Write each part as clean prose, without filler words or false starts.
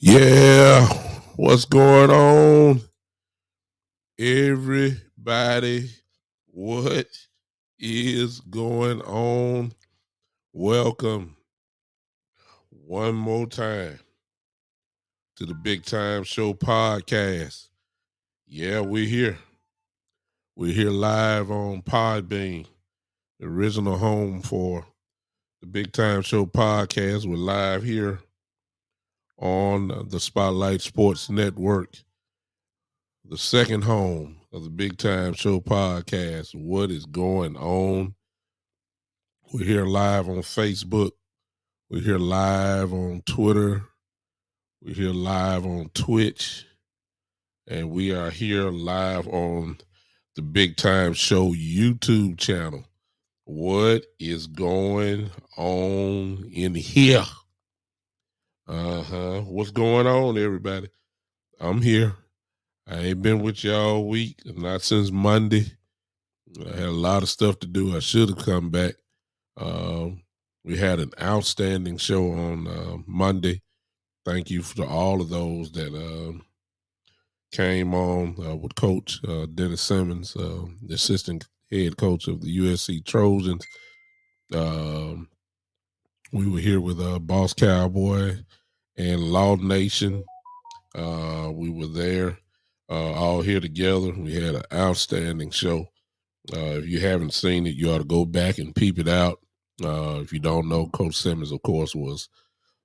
Yeah, what's going on, everybody? What is going on? Welcome one more time to the Big Time Show podcast. Yeah, we're here. We're here live on Podbean, the original home for the Big Time Show podcast. We're live here on the Spotlight Sports Network, the second home of the Big Time Show podcast. What is going on? We're here live on Facebook. We're here live on Twitter. We're here live on Twitch. And we are here live on the Big Time Show YouTube channel. What is going on in here? What's going on, everybody? I'm here. I ain't been with you all week, not since Monday. I had a lot of stuff to do. I should have come back. We had an outstanding show on Monday. Thank you to all of those that came on with Coach Dennis Simmons, the assistant head coach of the USC Trojans. We were here with Boss Cowboy and Law Nation. We were there all here together. We had an outstanding show. If you haven't seen it, you ought to go back and peep it out. If you don't know, Coach Simmons, of course, was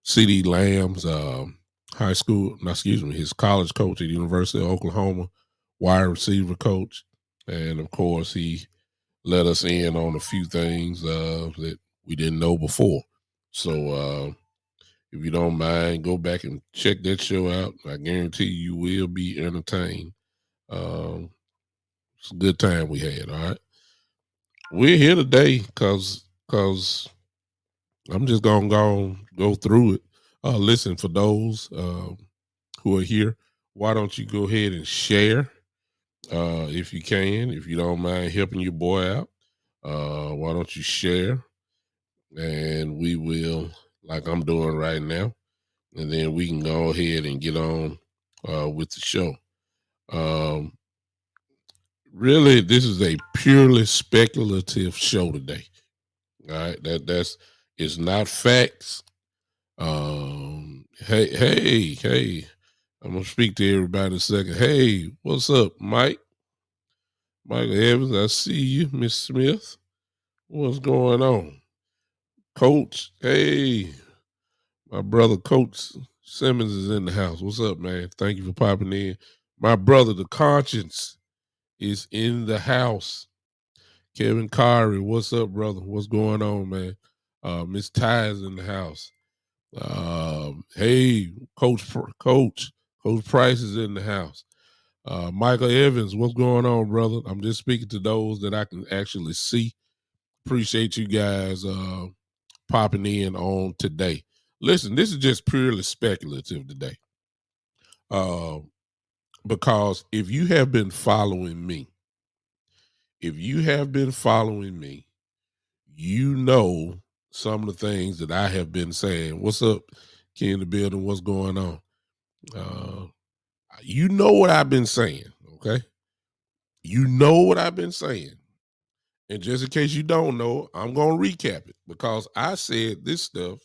C.D. Lamb's his college coach at the University of Oklahoma, wide receiver coach. And, of course, he let us in on a few things that we didn't know before. So if you don't mind, go back and check that show out. I guarantee you will be entertained. It's a good time we had, all right? We're here today because I'm just gonna go through it. Listen, for those who are here, why don't you go ahead and share if you can, if you don't mind helping your boy out. Why don't you share, and we will, like I'm doing right now, and then we can go ahead and get on with the show. Really, this is a purely speculative show today. All right, that's it's not facts. Hey, I'm gonna speak to everybody in a second. Hey, what's up, Mike? Michael Evans, I see you, Miss Smith. What's going on? Coach, hey, my brother Coach Simmons is in the house. What's up, man? Thank you for popping in. My brother, the conscience, is in the house. Kevin Kyrie, what's up, brother? What's going on, man? Miss Ty is in the house. Hey, Coach Price is in the house. Michael Evans, what's going on, brother? I'm just speaking to those that I can actually see. Appreciate you guys popping in on today. Listen, this is just purely speculative today. Because if you have been following me, you know some of the things that I have been saying. What's up, Ken in the building? What's going on? You know what I've been saying, okay? You know what I've been saying. And just in case you don't know, I'm going to recap it because I said this stuff,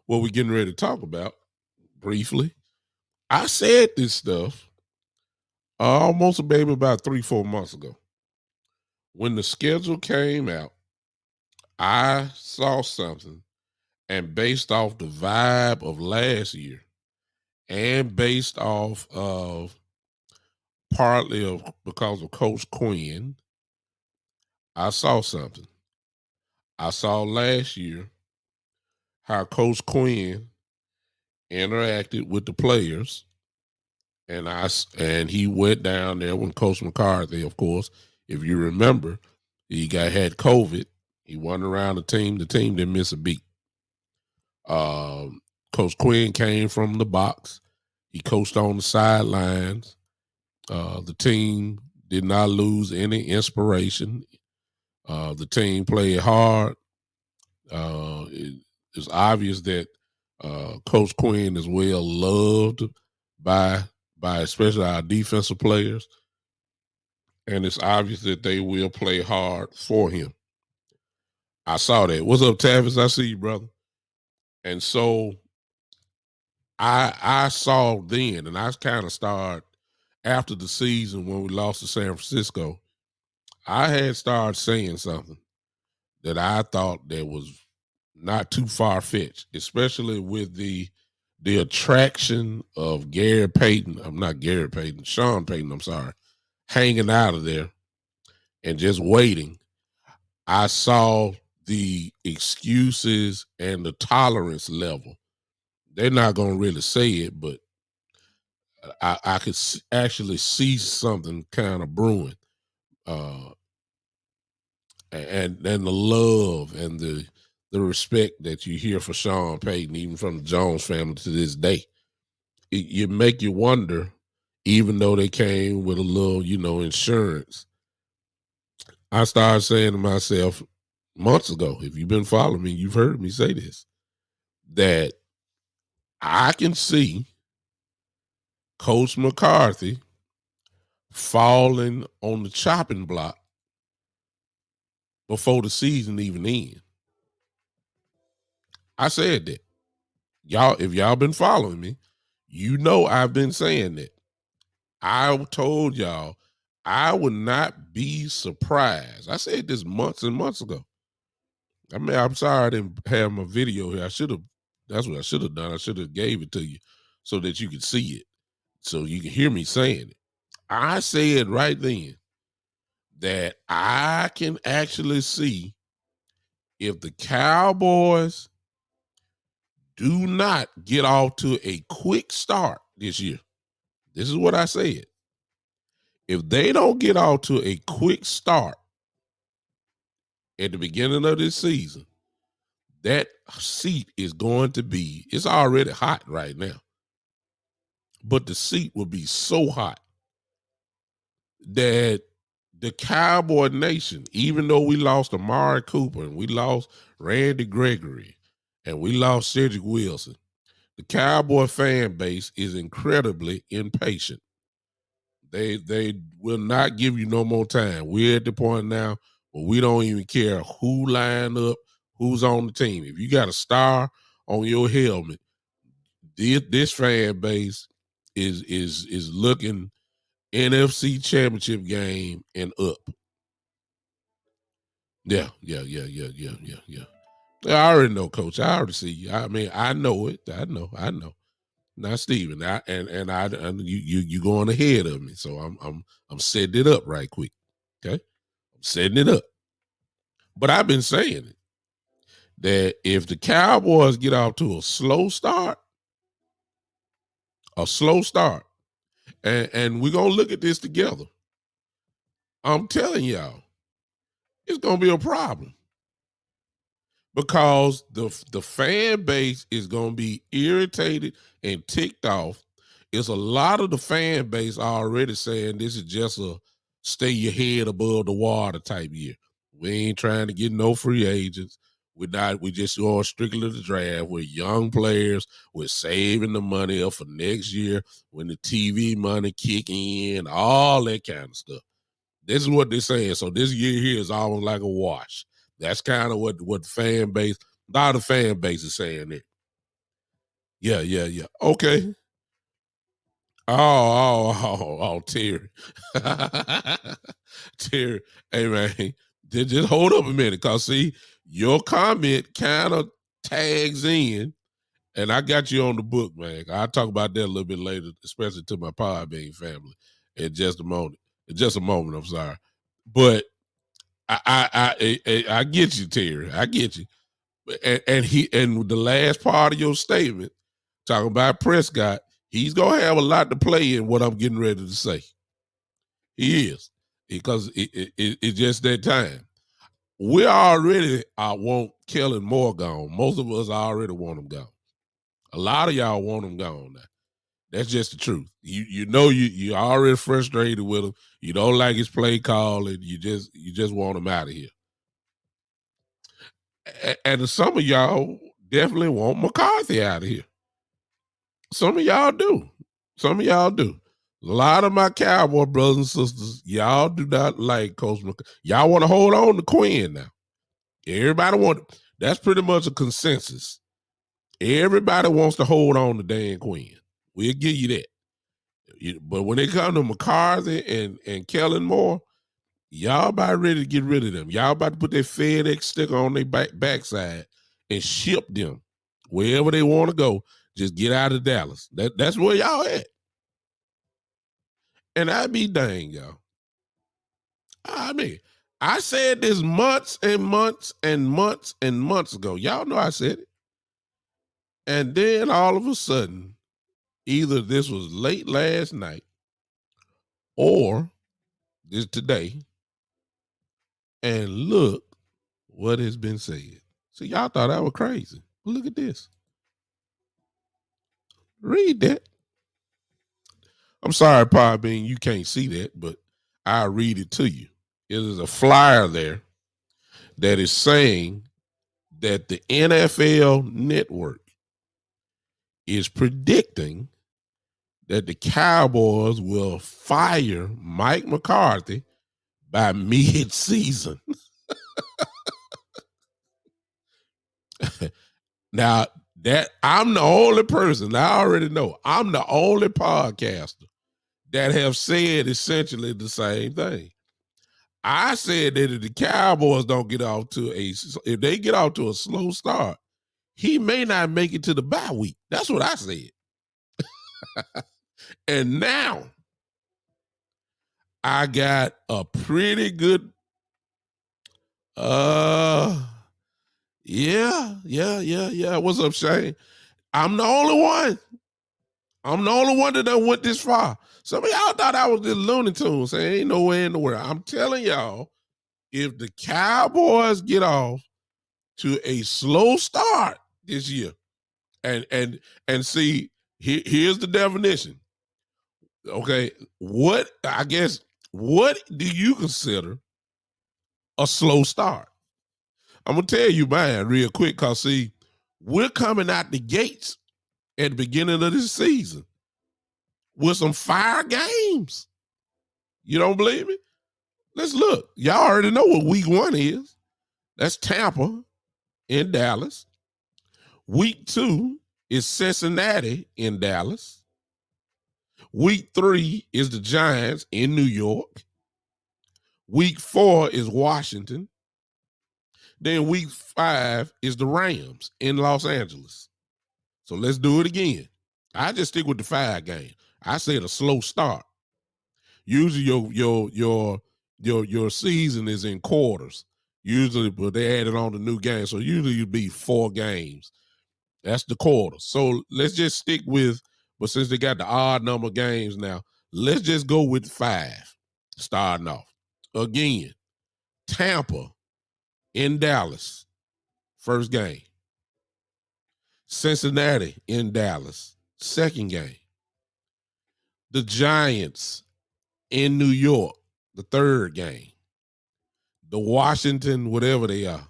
what we're getting ready to talk about briefly. I said this stuff almost maybe about 3-4 months ago. When the schedule came out, I saw something, and based off the vibe of last year and based off of partly of because of Coach Quinn, I saw something. I saw last year how Coach Quinn interacted with the players, and he went down there when Coach McCarthy, of course, if you remember, he had COVID. He went around the team. The team didn't miss a beat. Coach Quinn came from the box. He coached on the sidelines. The team did not lose any inspiration. The team played hard. It's obvious that Coach Quinn is well loved by especially our defensive players, and it's obvious that they will play hard for him. I saw that. What's up, Tavis? I see you, brother. And so I saw then, and I kind of started after the season when we lost to San Francisco. I had started saying something that I thought that was not too far fetched, especially with the attraction of Gary Payton. I'm not Gary Payton, Sean Payton. I'm sorry, hanging out of there and just waiting. I saw the excuses and the tolerance level. They're not going to really say it, but I could actually see something kind of brewing, uh, and the love and the respect that you hear for Sean Payton, even from the Jones family to this day. You make you wonder, even though they came with a little, insurance. I started saying to myself months ago, if you've been following me, you've heard me say this, that I can see Coach McCarthy falling on the chopping block before the season even ends. I said that. Y'all, if y'all been following me, you know I've been saying that. I told y'all I would not be surprised. I said this months and months ago. I mean, I'm sorry I didn't have my video here. That's what I should have done. I should have gave it to you so that you could see it, so you can hear me saying it. I said right then that I can actually see if the Cowboys do not get off to a quick start this year. This is what I said. If they don't get off to a quick start at the beginning of this season, that seat is going to be, it's already hot right now, but the seat will be so hot that the Cowboy Nation, even though we lost Amari Cooper and we lost Randy Gregory and we lost Cedric Wilson, the Cowboy fan base is incredibly impatient. They will not give you no more time. We're at the point now where we don't even care who line up, who's on the team. If you got a star on your helmet, this fan base is looking NFC Championship game and up. Yeah. I already know, Coach. I already see you. I mean, I know it. I know. Now, Steven, you going ahead of me, so I'm setting it up right quick. Okay, I'm setting it up. But I've been saying it that if the Cowboys get off to a slow start, and we're gonna look at this together. I'm telling y'all, it's gonna be a problem because the fan base is gonna be irritated and ticked off. It's a lot of the fan base already saying this is just a stay your head above the water type year. We ain't trying to get no free agents. We just going strictly to the draft. We're young players. We're saving the money up for next year when the TV money kick in, all that kind of stuff. This is what they're saying. So this year here is almost like a wash. That's kind of what fan base, a lot of fan base is saying it. Yeah. Okay. Terry. Terry, hey man, just hold up a minute, cause see, your comment kind of tags in, and I got you on the book, man. I'll talk about that a little bit later, especially to my Podbean family in just a moment. In just a moment, I'm sorry. But I get you, Terry. I get you. And the last part of your statement, talking about Prescott, he's gonna have a lot to play in what I'm getting ready to say. He is, because it's just that time. We already want Kellen Moore gone. Most of us already want him gone. A lot of y'all want him gone now. That's just the truth. You already frustrated with him. You don't like his play call, and you just want him out of here. And some of y'all definitely want McCarthy out of here. Some of y'all do. Some of y'all do. A lot of my Cowboy brothers and sisters, y'all do not like Coach McCarthy. Y'all want to hold on to Quinn now. Everybody want. That's pretty much a consensus. Everybody wants to hold on to Dan Quinn. We'll give you that. But when it comes to McCarthy and Kellen Moore, y'all about ready to get rid of them. Y'all about to put their FedEx sticker on their backside and ship them wherever they want to go. Just get out of Dallas. That's where y'all at. And I'd be dang, y'all. I mean, I said this months and months and months and months ago. Y'all know I said it. And then all of a sudden, either this was late last night or this today, and look what has been said. See, y'all thought I was crazy. Well, look at this. Read that. I'm sorry, Podbean, you can't see that, but I'll read it to you. It is a flyer there that is saying that the NFL Network is predicting that the Cowboys will fire Mike McCarthy by mid-season. Now, that I'm the only person, I already know, I'm the only podcaster that have said essentially the same thing. I said that if the Cowboys don't get off to if they get off to a slow start, he may not make it to the bye week. That's what I said. And now I got a pretty good, yeah. What's up, Shane? I'm the only one. I'm the only one that done went this far. Some of y'all thought I was just Looney Tunes. Saying ain't nowhere in the world. I'm telling y'all, if the Cowboys get off to a slow start this year, and see, here's the definition. Okay, what do you consider a slow start? I'm gonna tell you mine real quick, cause see, we're coming out the gates at the beginning of this season with some fire games. You don't believe me? Let's look. Y'all already know what week 1 is. That's Tampa in Dallas. Week 2 is Cincinnati in Dallas. Week 3 is the Giants in New York. Week 4 is Washington. Then week 5 is the Rams in Los Angeles. So let's do it again. I just stick with the 5 game. I said a slow start. Usually your season is in quarters. Usually, but they added on the new game. So usually you'd be 4 games. That's the quarter. So let's just stick with, but since they got the odd number of games now, let's just go with 5 starting off. Again, Tampa in Dallas, first game. Cincinnati in Dallas, second game. The Giants in New York, the third game. The Washington, whatever they are,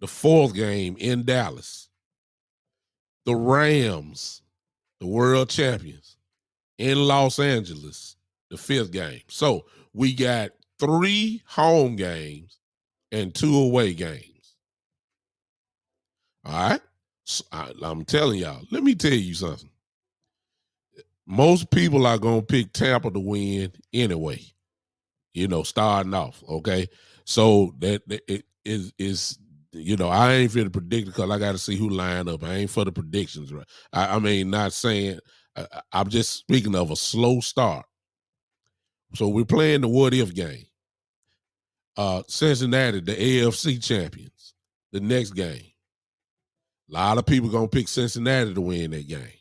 the fourth game in Dallas. The Rams, the world champions, in Los Angeles, the fifth game. So we got 3 home games and 2 away games. All right? So I'm telling y'all, let me tell you something. Most people are going to pick Tampa to win anyway, starting off, okay? So that it is I ain't for the predict because I got to see who line up. I ain't for the predictions, right? I mean, not saying, I'm just speaking of a slow start. So we're playing the what-if game. Cincinnati, the AFC champions, the next game. A lot of people going to pick Cincinnati to win that game.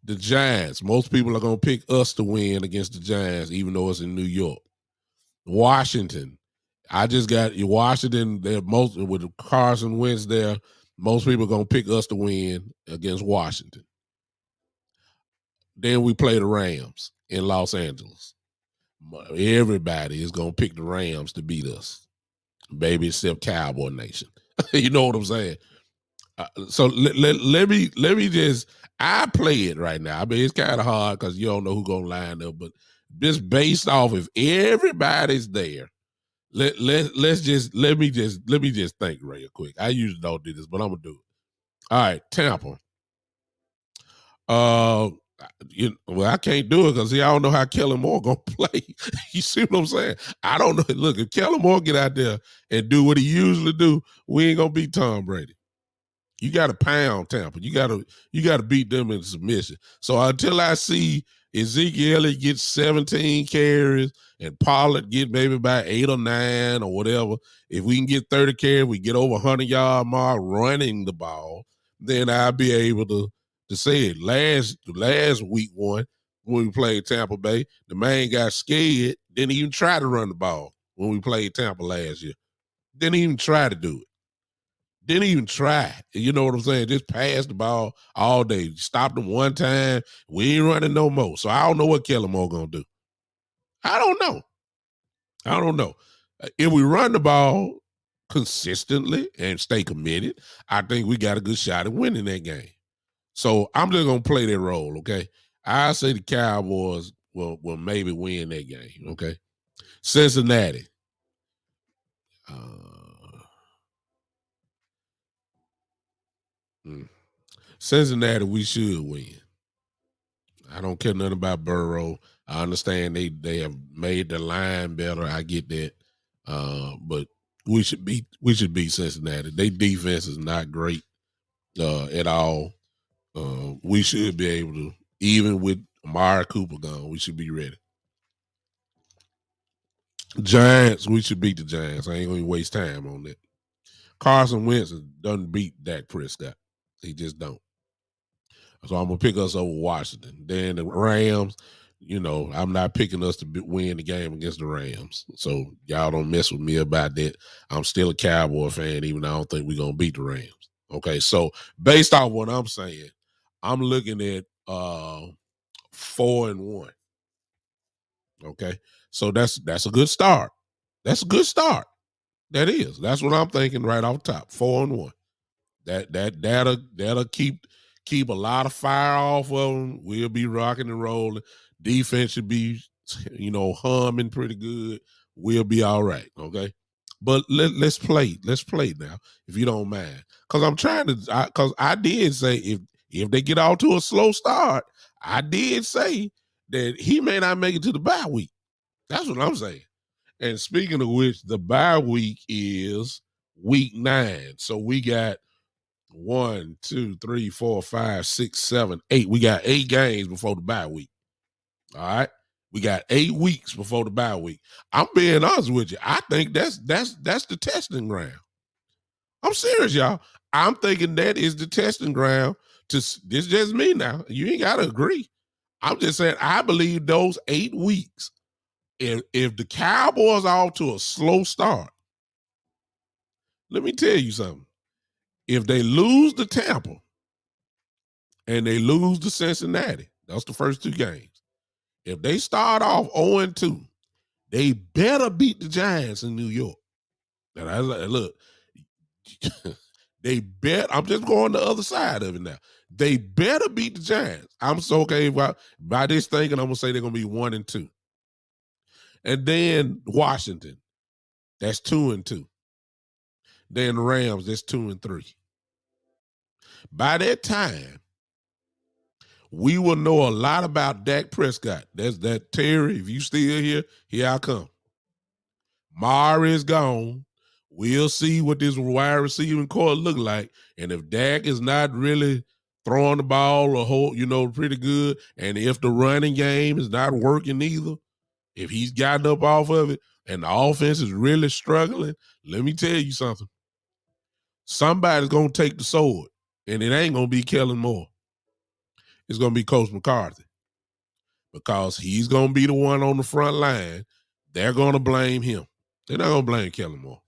The Giants, most people are going to pick us to win against the Giants, even though it's in New York. Washington, I just got Washington. They're most with Carson Wentz there. Most people are going to pick us to win against Washington. Then we play the Rams in Los Angeles. Everybody is going to pick the Rams to beat us, baby, except Cowboy Nation. You know what I'm saying? Let me just I play it right now. I mean, it's kind of hard because you don't know who's gonna line up, but just based off if everybody's there, let me just think real quick. I usually don't do this, but I'm gonna do it. All right, Tampa. Uh, well, I can't do it because I don't know how Kellen Moore gonna play. You see what I'm saying? I don't know. Look, if Kellen Moore get out there and do what he usually do, we ain't gonna beat Tom Brady. You got to pound Tampa. You got to beat them in submission. So until I see Ezekiel Elliott get 17 carries and Pollard get maybe about 8 or 9 or whatever, if we can get 30 carries, we get over 100-yard mark running the ball, then I'll be able to say it. Last week one when we played Tampa Bay, the man got scared, didn't even try to run the ball when we played Tampa last year. Didn't even try to do it. Didn't even try. You know what I'm saying? Just pass the ball all day. Stopped them one time. We ain't running no more. So I don't know what Kellen Moore gonna do. I don't know. I don't know. If we run the ball consistently and stay committed, I think we got a good shot at winning that game. So I'm just gonna play that role, okay? I say the Cowboys will maybe win that game, okay? Cincinnati. Mm. Cincinnati, we should win. I don't care nothing about Burrow. I understand they have made the line better. I get that, but we should beat Cincinnati. Their defense is not great at all. We should be able to, even with Amari Cooper gone, we should be ready. Giants, we should beat the Giants. I ain't gonna waste time on that. Carson Wentz doesn't beat Dak Prescott. He just don't. So I'm gonna pick us over Washington. Then the Rams, I'm not picking us to win the game against the Rams. So y'all don't mess with me about that. I'm still a Cowboy fan, even though I don't think we're gonna beat the Rams. Okay, so based off what I'm saying, I'm looking at 4-1. Okay, so that's a good start. That's a good start. That is. That's what I'm thinking right off top. 4-1. That'll keep a lot of fire off of them. We'll be rocking and rolling. Defense should be, humming pretty good. We'll be all right. Okay. But let's play. Let's play now, if you don't mind. Because I'm trying to, because I did say if they get off to a slow start, I did say that he may not make it to the bye week. That's what I'm saying. And speaking of which, the bye week is week 9. So we got 1, 2, 3, 4, 5, 6, 7, 8. We got 8 games before the bye week. All right. We got 8 weeks before the bye week. I'm being honest with you. I think that's the testing ground. I'm serious, y'all. I'm thinking that is the testing ground. This is just me now. You ain't gotta agree. I'm just saying I believe those 8 weeks. If the Cowboys are off to a slow start, let me tell you something. If they lose to Tampa and they lose to Cincinnati, that's the first 2 games. If they start off 0-2, they better beat the Giants in New York. And I look, I'm just going the other side of it now. They better beat the Giants. I'm so okay by this thinking, I'm gonna say they're gonna be 1-2. And then Washington, that's 2-2. Then the Rams, that's 2-3. By that time, we will know a lot about Dak Prescott. That's that Terry. If you still here I come. Mari is gone. We'll see what this wide receiving core look like. And if Dak is not really throwing the ball or pretty good, and if the running game is not working either, if he's gotten up off of it and the offense is really struggling, let me tell you something. Somebody's gonna take the sword, and it ain't gonna be Kellen Moore. It's gonna be Coach McCarthy. Because he's going to be the one on the front line. They're going to blame him. They're not going to blame Kellen Moore.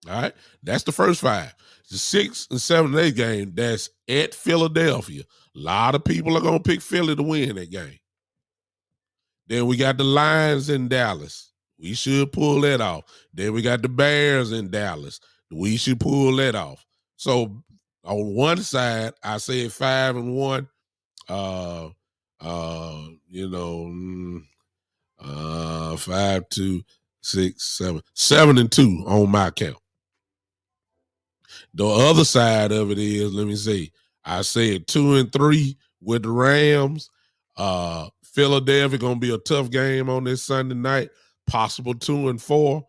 All right? That's the first 5. The 6th and 7th and 8th game, that's at Philadelphia. A lot of people are going to pick Philly to win that game. Then we got the Lions in Dallas. We should pull that off. Then we got the Bears in Dallas. We should pull that off. So on one side, I said 5-1. You know, 5, 2, 6, 7, 7-2 on my count. The other side of it is, let me see, I said 2-3 with the Rams. Philadelphia gonna be a tough game on this Sunday night. Possible 2-4.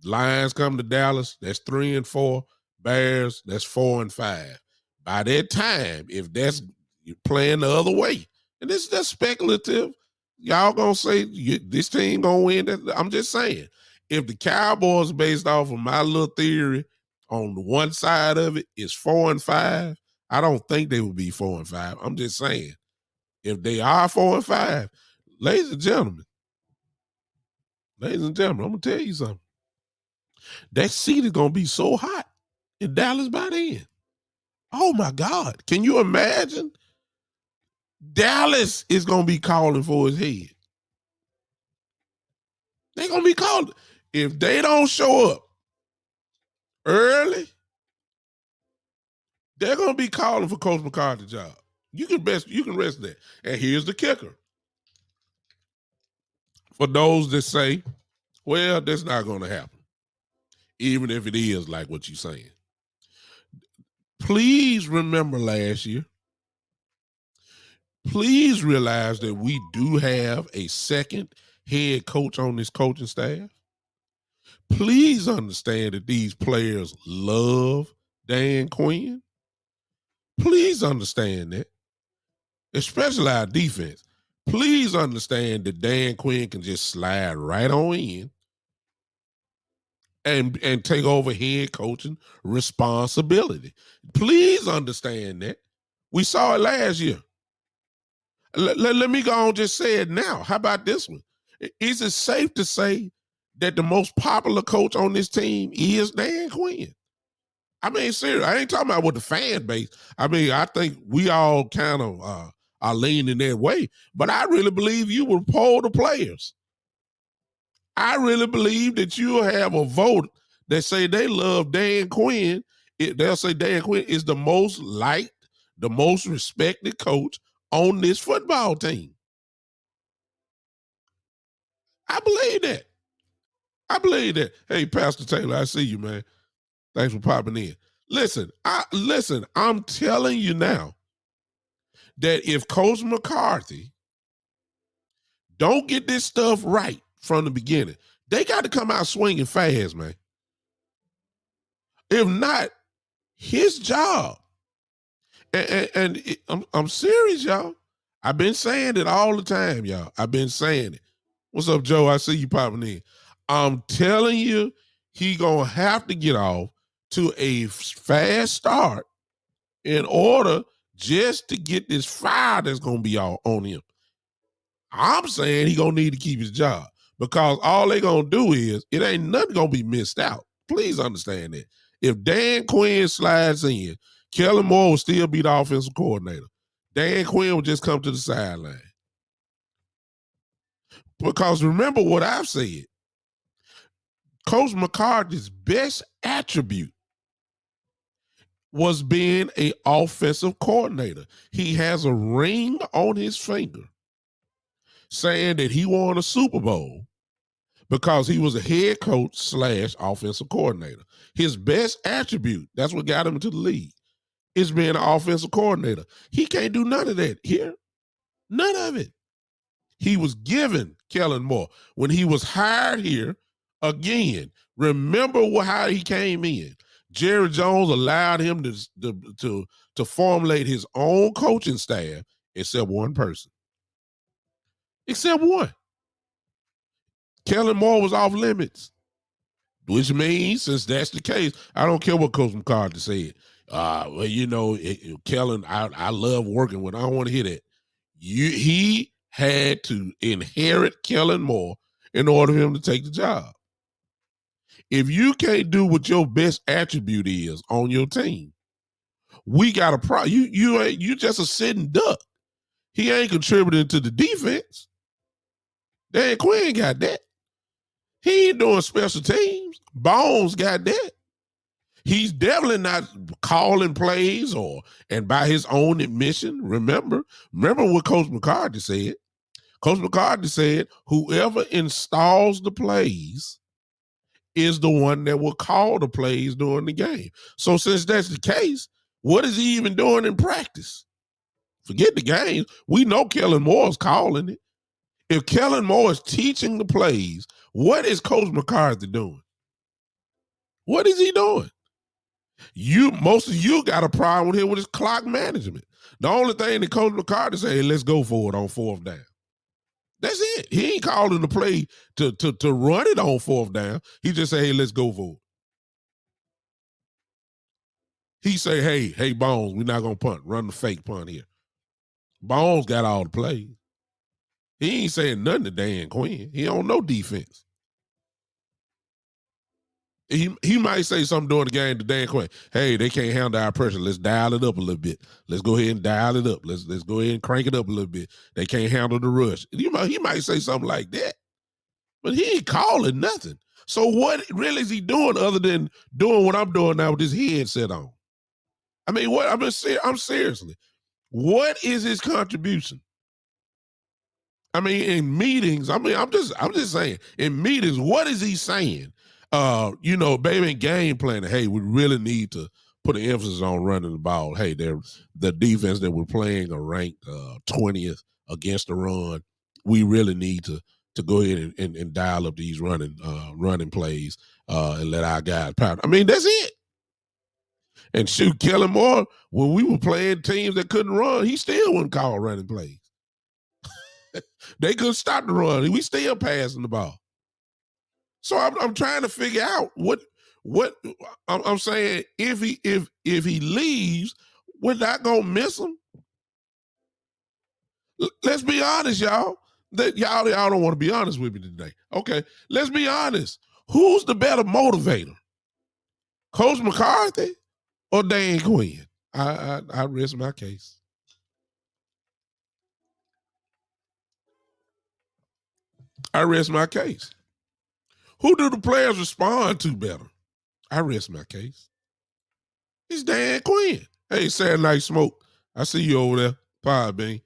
Lions come to Dallas. That's 3-4. Bears. That's 4-5. By that time, if that's you're playing the other way, and this is just speculative, y'all gonna say this team gonna win. I'm just saying, if the Cowboys, based off of my little theory, on the one side of it is 4-5, I don't think they would be 4-5. I'm just saying, if they are 4-5, ladies and gentlemen, I'm gonna tell you something. That seat is gonna be so hot in Dallas by then. Oh my God. Can you imagine? Dallas is gonna be calling for his head. They're gonna be calling. If they don't show up early, they're gonna be calling for Coach McCarthy's job. You can rest that. And here's the kicker. For those that say, well, that's not gonna happen, even if it is like what you're saying. Please remember last year. Please realize that we do have a second head coach on this coaching staff. Please understand that these players love Dan Quinn. Please understand that, especially our defense. Please understand that Dan Quinn can just slide right on in and take over head coaching responsibility. Please understand that. We saw it last year. Let me go on and just say it now. How about this one? Is it safe to say that the most popular coach on this team is Dan Quinn? I mean, seriously, I ain't talking about with the fan base. I mean, I think we all kind of are leaning that way. But I really believe you will poll the players. I really believe that you'll have a vote that say they love Dan Quinn. They'll say Dan Quinn is the most liked, the most respected coach on this football team. I believe that. I believe that. Hey, Pastor Taylor, I see you, man. Thanks for popping in. Listen, I'm telling you now that if Coach McCarthy don't get this stuff right from the beginning, they got to come out swinging fast, man. If not, his job. I'm serious, y'all. I've been saying it all the time, y'all. I've been saying it. What's up, Joe? I see you popping in. I'm telling you, he gonna have to get off to a fast start in order just to get this fire that's gonna be all on him. I'm saying he gonna need to keep his job because all they gonna do is it ain't nothing gonna be missed out. Please understand that. If Dan Quinn slides in, Kellen Moore will still be the offensive coordinator. Dan Quinn will just come to the sideline. Because remember what I've said. Coach McCarthy's best attribute was being an offensive coordinator. He has a ring on his finger saying that he won a Super Bowl because he was a head coach / offensive coordinator. His best attribute, that's what got him into the league, is being an offensive coordinator. He can't do none of that here. None of it. He was given Kellen Moore when he was hired here. Again, remember how he came in. Jerry Jones allowed him to formulate his own coaching staff, except one person. Except one. Kellen Moore was off limits, which means, since that's the case, I don't care what Coach McCarthy said. Well, you know, Kellen, I love working with. I don't want to hear that. He had to inherit Kellen Moore in order for him to take the job. If you can't do what your best attribute is on your team, we got a problem. You just a sitting duck. He ain't contributing to the defense. Dan Quinn got that. He ain't doing special teams. Bones got that. He's definitely not calling plays and by his own admission. Remember what Coach McCarthy said. Coach McCarthy said, whoever installs the plays is the one that will call the plays during the game. So since that's the case, what is he even doing in practice? Forget the games. We know Kellen Moore is calling it. If Kellen Moore is teaching the plays, what is Coach McCarthy doing? What is he doing? Most of you got a problem with him with his clock management. The only thing that Coach McCarthy say, hey, let's go for it on fourth down. That's it. He ain't calling the play to run it on fourth down. He just say, hey, let's go for it. He say, hey, Bones, we're not gonna punt. Run the fake punt here. Bones got all the plays. He ain't saying nothing to Dan Quinn. He don't know defense. He might say something during the game to Dan Quinn. Hey, they can't handle our pressure. Let's dial it up a little bit. Let's go ahead and dial it up. Let's go ahead and crank it up a little bit. They can't handle the rush. He might say something like that, but he ain't calling nothing. So what really is he doing other than doing what I'm doing now with his headset on? I mean, what I'm seriously. What is his contribution? I mean, in meetings, I'm just saying, in meetings, what is he saying? Baby, in game planning, hey, we really need to put an emphasis on running the ball. Hey, the defense that we're playing are ranked 20th against the run. We really need to go ahead and dial up these running plays and let our guys pound. I mean, that's it. And shoot, Kellen Moore, when we were playing teams that couldn't run, he still wouldn't call running plays. They couldn't stop the run. We still passing the ball. So I'm trying to figure out what I'm saying. If he leaves, we're not gonna miss him. Let's be honest, y'all. Y'all don't want to be honest with me today. Okay, let's be honest. Who's the better motivator, Coach McCarthy or Dan Quinn? I rest my case. I rest my case. Who do the players respond to better? I rest my case. It's Dan Quinn. Hey, Saturday Night Smoke. I see you over there, Pie Bean.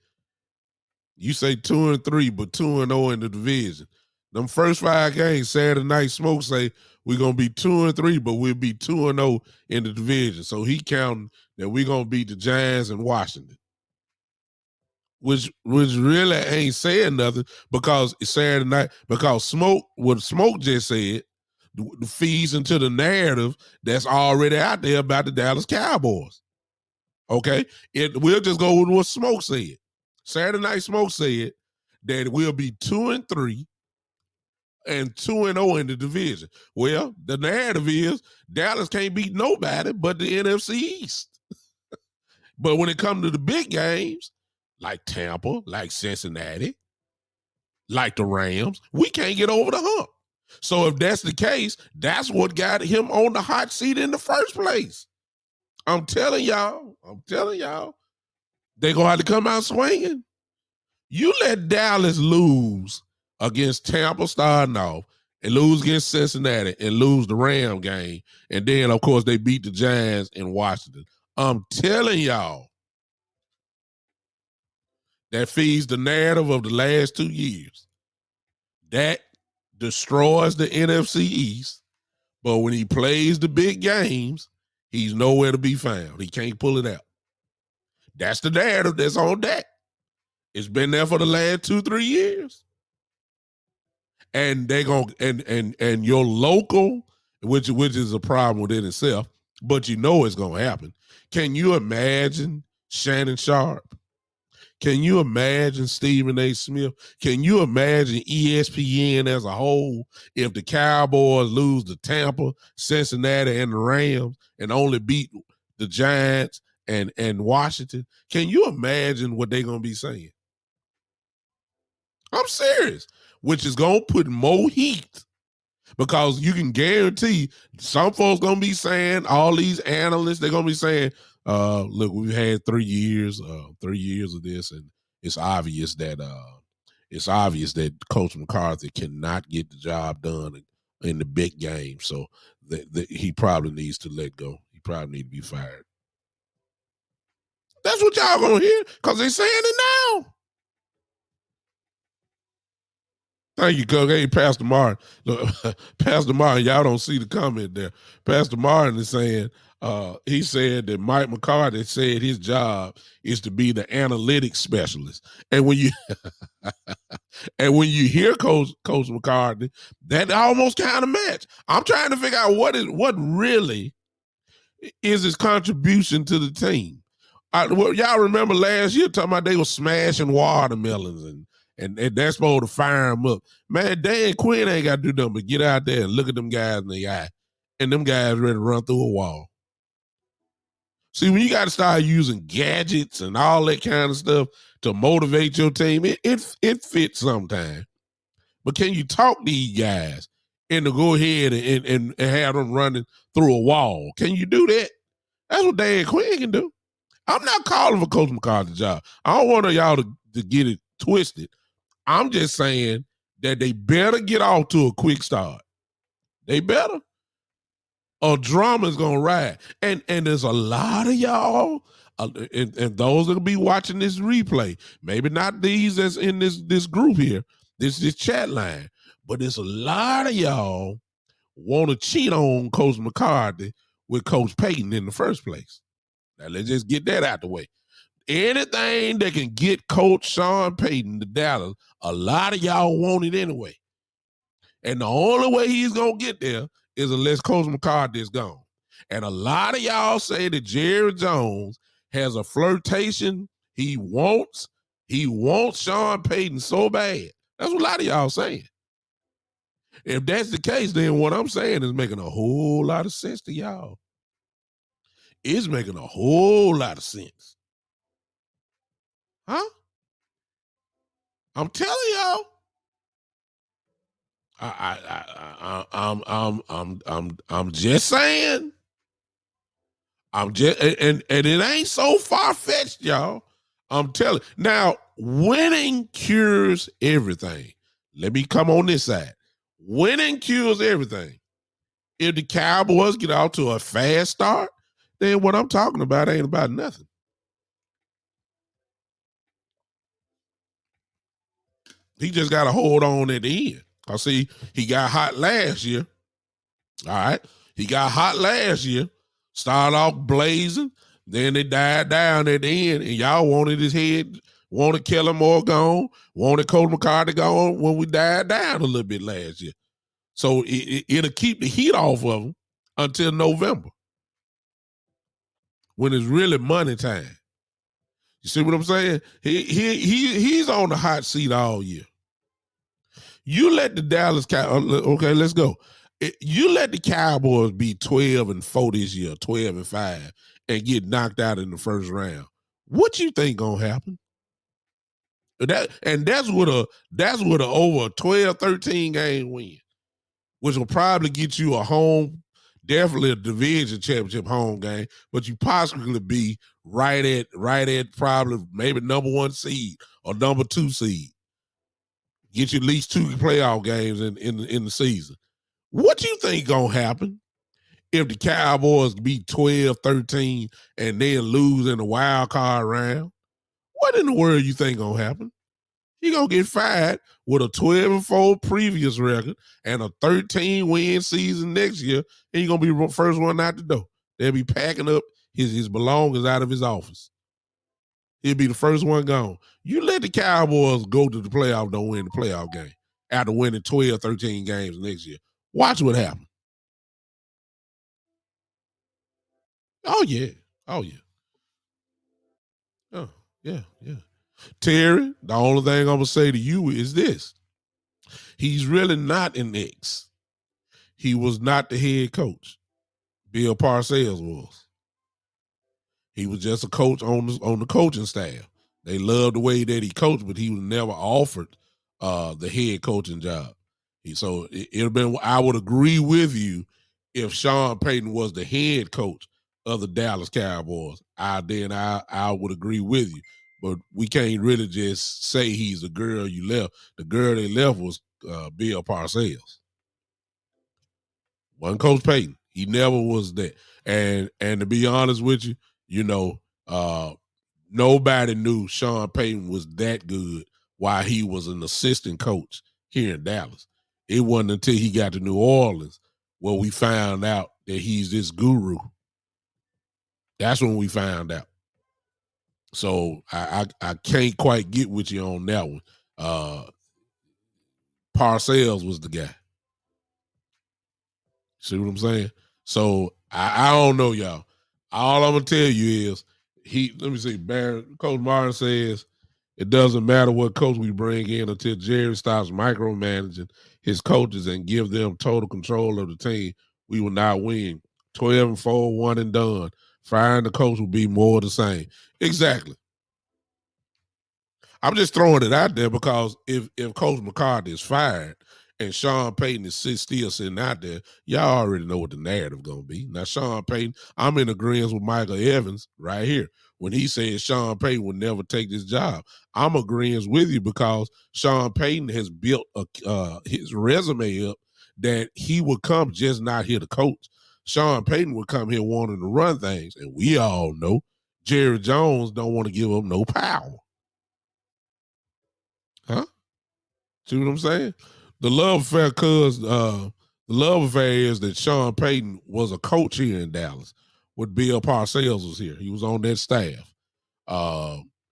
You say 2-3, but 2-0 in the division. Them first 5 games, Saturday Night Smoke say we're gonna be 2-3, but we'll be 2-0 in the division. So he counting that we're gonna beat the Giants and Washington. Which really ain't saying nothing because it's Saturday night, because what Smoke just said, the feeds into the narrative that's already out there about the Dallas Cowboys. Okay? We'll just go with what Smoke said. Saturday Night Smoke said that we'll be 2-3 and 2-0 in the division. Well, the narrative is Dallas can't beat nobody but the NFC East. But when it comes to the big games, like Tampa, like Cincinnati, like the Rams, we can't get over the hump. So if that's the case, that's what got him on the hot seat in the first place. I'm telling y'all, they're going to have to come out swinging. You let Dallas lose against Tampa starting off and lose against Cincinnati and lose the Ram game. And then, of course, they beat the Giants in Washington. I'm telling y'all, that feeds the narrative of the last 2 years. That destroys the NFC East. But when he plays the big games, he's nowhere to be found. He can't pull it out. That's the narrative that's on deck. It's been there for the last 2-3 years. And they gonna and your local, which is a problem within itself, but you know it's gonna happen. Can you imagine Shannon Sharp? Can you imagine Stephen A. Smith? Can you imagine ESPN as a whole if the Cowboys lose to Tampa, Cincinnati, and the Rams and only beat the Giants and Washington? Can you imagine what they're going to be saying? I'm serious. Which is going to put more heat, because you can guarantee some folks going to be saying, all these analysts, they're going to be saying, look, we've had 3 years of this, and it's obvious that Coach McCarthy cannot get the job done in the big game. So he probably needs to let go. He probably need to be fired. That's what y'all gonna hear because they saying it now. Thank you, Coach. Hey, Pastor Martin. Look, Pastor Martin, y'all don't see the comment there. Pastor Martin is saying, he said that Mike McCarthy said his job is to be the analytics specialist. And when you hear Coach McCarthy, that almost kind of match. I'm trying to figure out what really is his contribution to the team. Y'all remember last year talking about they were smashing watermelons and that's supposed to fire them up. Man, Dan Quinn ain't got to do nothing but get out there and look at them guys in the eye, and them guys ready to run through a wall. See, when you got to start using gadgets and all that kind of stuff to motivate your team, it fits sometimes. But can you talk these guys and to go ahead and have them running through a wall? Can you do that? That's what Dan Quinn can do. I'm not calling for Coach McCarthy's job. I don't want y'all to get it twisted. I'm just saying that they better get off to a quick start. They better. Or drama's gonna ride. And there's a lot of y'all, and those that'll be watching this replay. Maybe not these that's in this group here, this chat line, but there's a lot of y'all want to cheat on Coach McCarthy with Coach Payton in the first place. Now let's just get that out the way. Anything that can get Coach Sean Payton to Dallas, a lot of y'all want it anyway. And the only way he's going to get there is unless Coach McCarthy is gone. And a lot of y'all say that Jerry Jones has a flirtation. He wants Sean Payton so bad. That's what a lot of y'all saying. If that's the case, then what I'm saying is making a whole lot of sense to y'all. It's making a whole lot of sense. Huh? I'm telling y'all. I'm just saying. I'm just and it ain't so far fetched, y'all. I'm telling. Now, winning cures everything. Let me come on this side. Winning cures everything. If the Cowboys get out to a fast start, then what I'm talking about ain't about nothing. He just got to hold on at the end. I see he got hot last year. All right. He got hot last year. Started off blazing. Then it died down at the end. And y'all wanted his head, wanted Kellen Moore gone, wanted Coach McCarthy gone when we died down a little bit last year. So it'll keep the heat off of him until November, when it's really money time. You see what I'm saying? He's on the hot seat all year. You let the Dallas Cowboys, okay, let's go. You let the Cowboys be 12-4 this year, 12-5, and get knocked out in the first round. What you think gonna happen? That's with a over 12, 13 game win, which will probably get you a home, definitely a division championship home game, but you possibly be right at probably maybe number 1 seed or number 2 seed. Get you at least 2 playoff games in the season. What you think gonna happen if the Cowboys beat 12-13 and then lose in the wild card round? What in the world you think gonna happen? He gonna get fired with a 12-4 previous record and a 13-win season next year, and he's gonna be the first one out the door. They'll be packing up his belongings out of his office. He'll be the first one gone. You let the Cowboys go to the playoff, don't win the playoff game after winning 12, 13 games next year. Watch what happens. Oh, yeah. Oh, yeah. Oh, yeah, yeah. Terry, the only thing I'm going to say to you is this. He's really not an ex. He was not the head coach. Bill Parcells was. He was just a coach on the coaching staff. They loved the way that he coached, but he was never offered the head coaching job. So it'd have been, I would agree with you if Sean Payton was the head coach of the Dallas Cowboys. I would agree with you. But we can't really just say he's the girl you left. The girl they left was Bill Parcells. Wasn't Coach Payton. He never was that. And to be honest with you, nobody knew Sean Payton was that good while he was an assistant coach here in Dallas. It wasn't until he got to New Orleans where we found out that he's this guru. That's when we found out. So I can't quite get with you on that one. Parcells was the guy. See what I'm saying? So I don't know, y'all. All I'm gonna tell you is let me see, Coach Martin says it doesn't matter what coach we bring in until Jerry stops micromanaging his coaches and give them total control of the team, we will not win. 12-4, one and done. Firing the coach will be more the same. Exactly. I'm just throwing it out there because if Coach McCarthy is fired and Sean Payton is still sitting out there, y'all already know what the narrative going to be. Now, Sean Payton, I'm in agreement with Michael Evans right here when he says Sean Payton would never take this job. I'm agreeing with you because Sean Payton has built his resume up that he would come just not here to coach. Sean Payton would come here wanting to run things, and we all know Jerry Jones don't want to give up no power. Huh? See what I'm saying? The love affair, the love affair is that Sean Payton was a coach here in Dallas. With Bill Parcells was here. He was on that staff.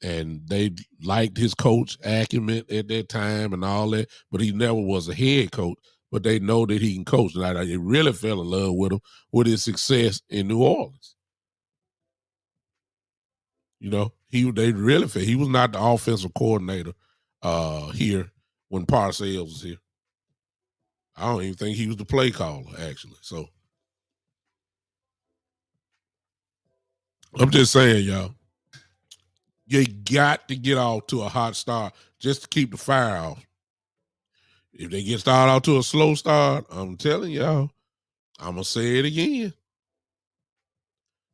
And they liked his coach acumen at that time and all that, but he never was a head coach. But they know that he can coach. And they really fell in love with him with his success in New Orleans. They really felt he was not the offensive coordinator here when Parcells was here. I don't even think he was the play caller, actually. So I'm just saying, y'all, you got to get off to a hot start just to keep the fire off. If they get started out to a slow start, I'm telling y'all, I'm going to say it again.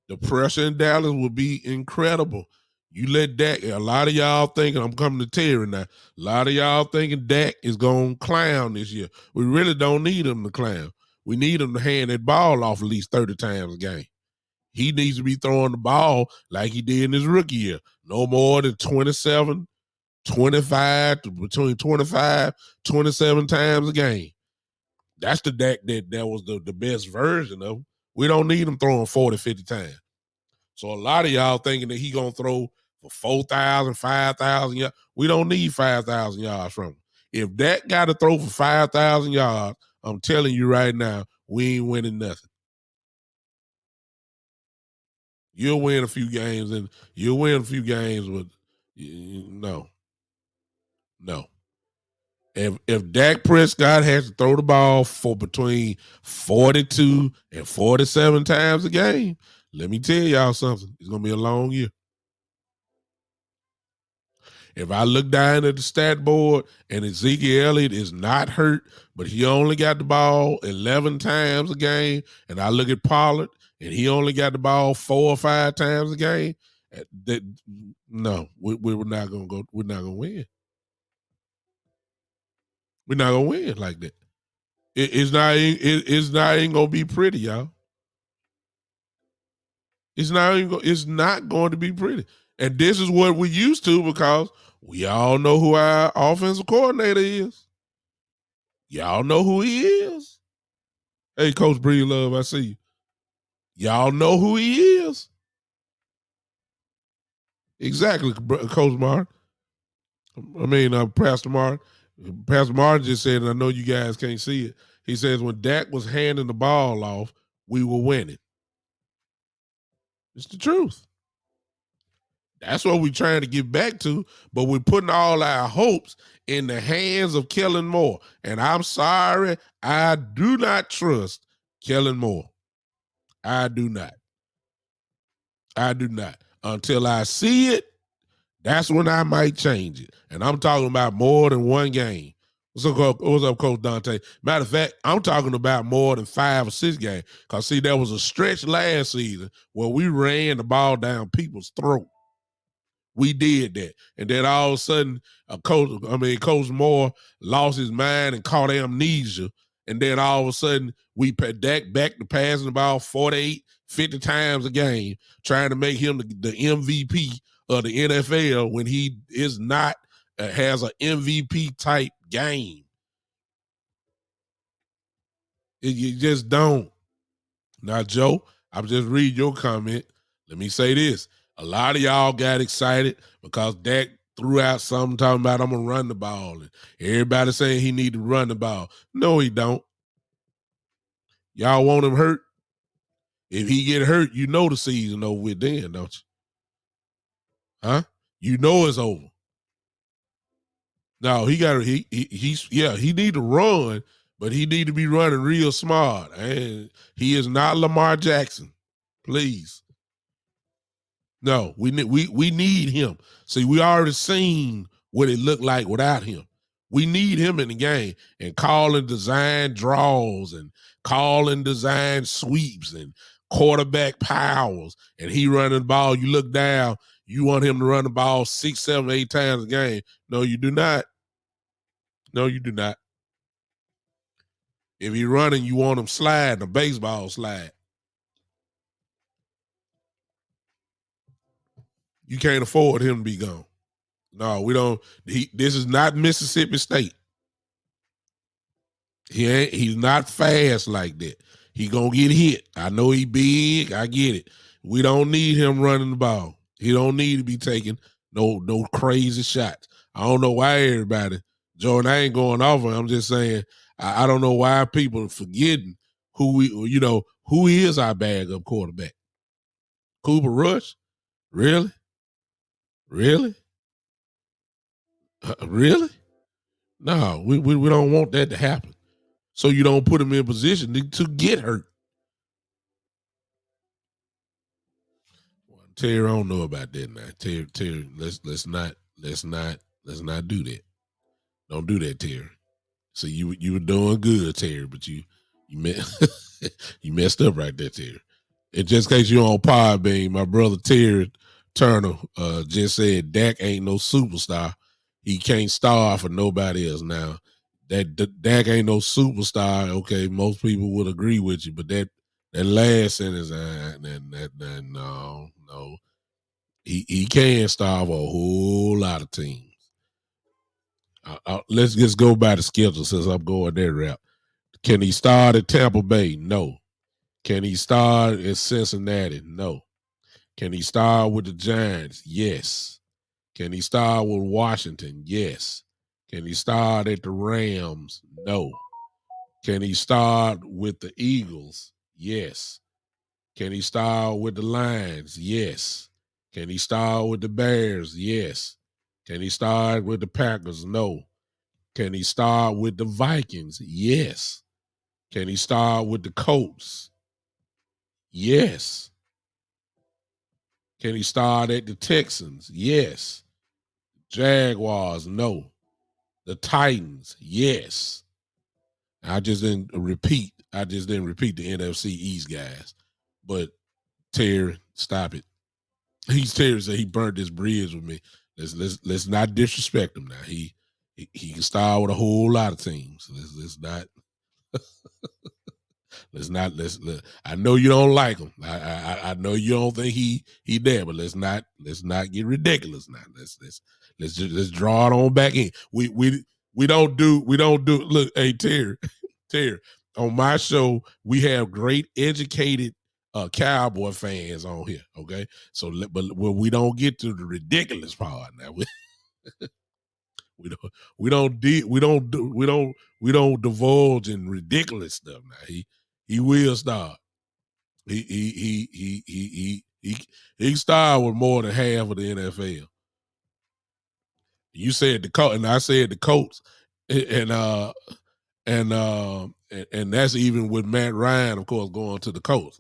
The pressure in Dallas will be incredible. You let Dak, a lot of y'all thinking, I'm coming to Terry now, a lot of y'all thinking Dak is going to clown this year. We really don't need him to clown. We need him to hand that ball off at least 30 times a game. He needs to be throwing the ball like he did in his rookie year. No more than 27, 25, between 25, 27 times a game. That's the Dak that was the best version of him. We don't need him throwing 40, 50 times. So a lot of y'all thinking that he going to throw for 4,000, 5,000 yards. We don't need 5,000 yards from him. If Dak got to throw for 5,000 yards, I'm telling you right now, we ain't winning nothing. You'll win a few games, with no. If Dak Prescott has to throw the ball for between 42 and 47 times a game, let me tell y'all something. It's gonna be a long year. If I look down at the stat board and Ezekiel Elliott is not hurt, but he only got the ball 11 times a game, and I look at Pollard and he only got the ball 4 or 5 times a game, we're not gonna go. We're not gonna win. We're not gonna win like that. It's not even gonna be pretty, y'all. It's not going to be pretty. And this is what we're used to because we all know who our offensive coordinator is. Y'all know who he is. Hey, Coach Breedlove, I see you. Y'all know who he is. Exactly, Coach Martin. Pastor Martin. Pastor Martin just said, and I know you guys can't see it. He says when Dak was handing the ball off, we were winning. It's the truth. That's what we're trying to get back to, but we're putting all our hopes in the hands of Kellen Moore. And I'm sorry, I do not trust Kellen Moore. I do not. Until I see it, that's when I might change it. And I'm talking about more than one game. What's up, Coach Dante? Matter of fact, I'm talking about more than 5 or 6 games. Because, see, there was a stretch last season where we ran the ball down people's throat. We did that. And then all of a sudden, Coach Moore lost his mind and caught amnesia And then all of a sudden, we put Dak back to passing the ball 48, 50 times a game, trying to make him the MVP of the NFL when he is not, has an MVP type game. You just don't. Now, Joe, I'm just reading your comment. Let me say this. A lot of y'all got excited because Dak threw out something talking about I'm going to run the ball. And everybody saying he need to run the ball. No, he don't. Y'all want him hurt? If he get hurt, you know the season over with then, don't you? Huh? You know it's over. No, he got he need to run, but he need to be running real smart. And he is not Lamar Jackson. Please. No, we need him. See, we already seen what it looked like without him. We need him in the game and calling design draws and calling design sweeps and quarterback powers. And he running the ball. You look down, you want him to run the ball 6, 7, 8 times a game. No, you do not. No, you do not. If he's running, you want him sliding, a baseball slide. You can't afford him to be gone. No, we don't. This is not Mississippi State. He's not fast like that. He gonna get hit. I know he big. I get it. We don't need him running the ball. He don't need to be taking no crazy shots. I don't know why everybody, Jordan, I ain't going off on him. I'm just saying I don't know why people are forgetting who who is our backup quarterback. Cooper Rush? Really? Really? Really? No, we don't want that to happen. So you don't put him in position to get hurt. Well, Terry, I don't know about that now. Terry, let's not do that. Don't do that, Terry. So you were doing good, Terry, but you you messed up right there, Terry. And just in case you're on Podbean, my brother Terry Turner just said Dak ain't no superstar. He can't star for nobody else. Now, that Dak ain't no superstar. Okay, most people would agree with you, but that last sentence, no. He can star for a whole lot of teams. Let's just go by the schedule since I'm going that route. Can he start at Tampa Bay? No. Can he start at Cincinnati? No. Can he start with the Giants? Yes. Can he start with Washington? Yes. Can he start at the Rams? No. Can he start with the Eagles? Yes. Can he start with the Lions? Yes. Can he start with the Bears? Yes. Can he start with the Packers? No. Can he start with the Vikings? Yes. Can he start with the Colts? Yes. Can he start at the Texans? Yes. Jaguars? No. The Titans? Yes. I just didn't repeat the NFC East guys. But Terry, stop it. Terry said he burnt this bridge with me. Let's not disrespect him now. He can start with a whole lot of teams. I know you don't like him. I know you don't think he there, but let's not get ridiculous now. Let's draw it on back in. We don't do look, hey Terry, on my show, we have great educated Cowboy fans on here. Okay. So but when we don't get to the ridiculous part now, we don't divulge in ridiculous stuff now. He will start. He started with more than half of the NFL. You said the Colts, and I said the Colts, and that's even with Matt Ryan, of course, going to the Colts.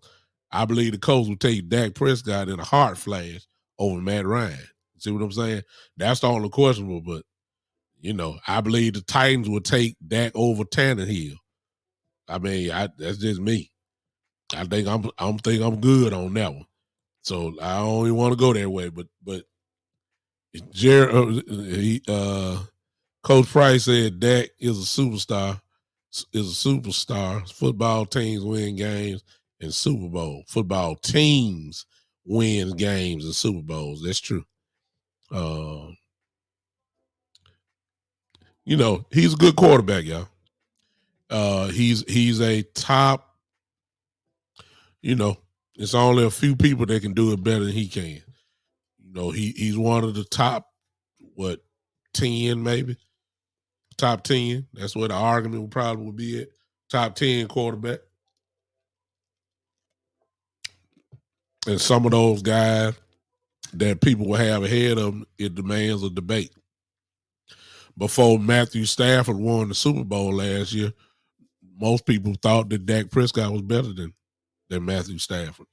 I believe the Colts would take Dak Prescott in a heart flash over Matt Ryan. See what I'm saying? That's the only questionable, but I believe the Titans would take Dak over Tannehill. I mean, that's just me. I think I'm good on that one. So I don't even want to go that way. But Coach Price said Dak is a superstar. is a superstar. Football teams win games and Super Bowl. Football teams win games and Super Bowls. That's true. He's a good quarterback, y'all. He's a top. It's only a few people that can do it better than he can. He's one of the top, 10 maybe, top 10. That's where the argument would be at. Top 10 quarterback. And some of those guys that people will have ahead of him, it demands a debate. Before Matthew Stafford won the Super Bowl last year, most people thought that Dak Prescott was better than Matthew Stafford.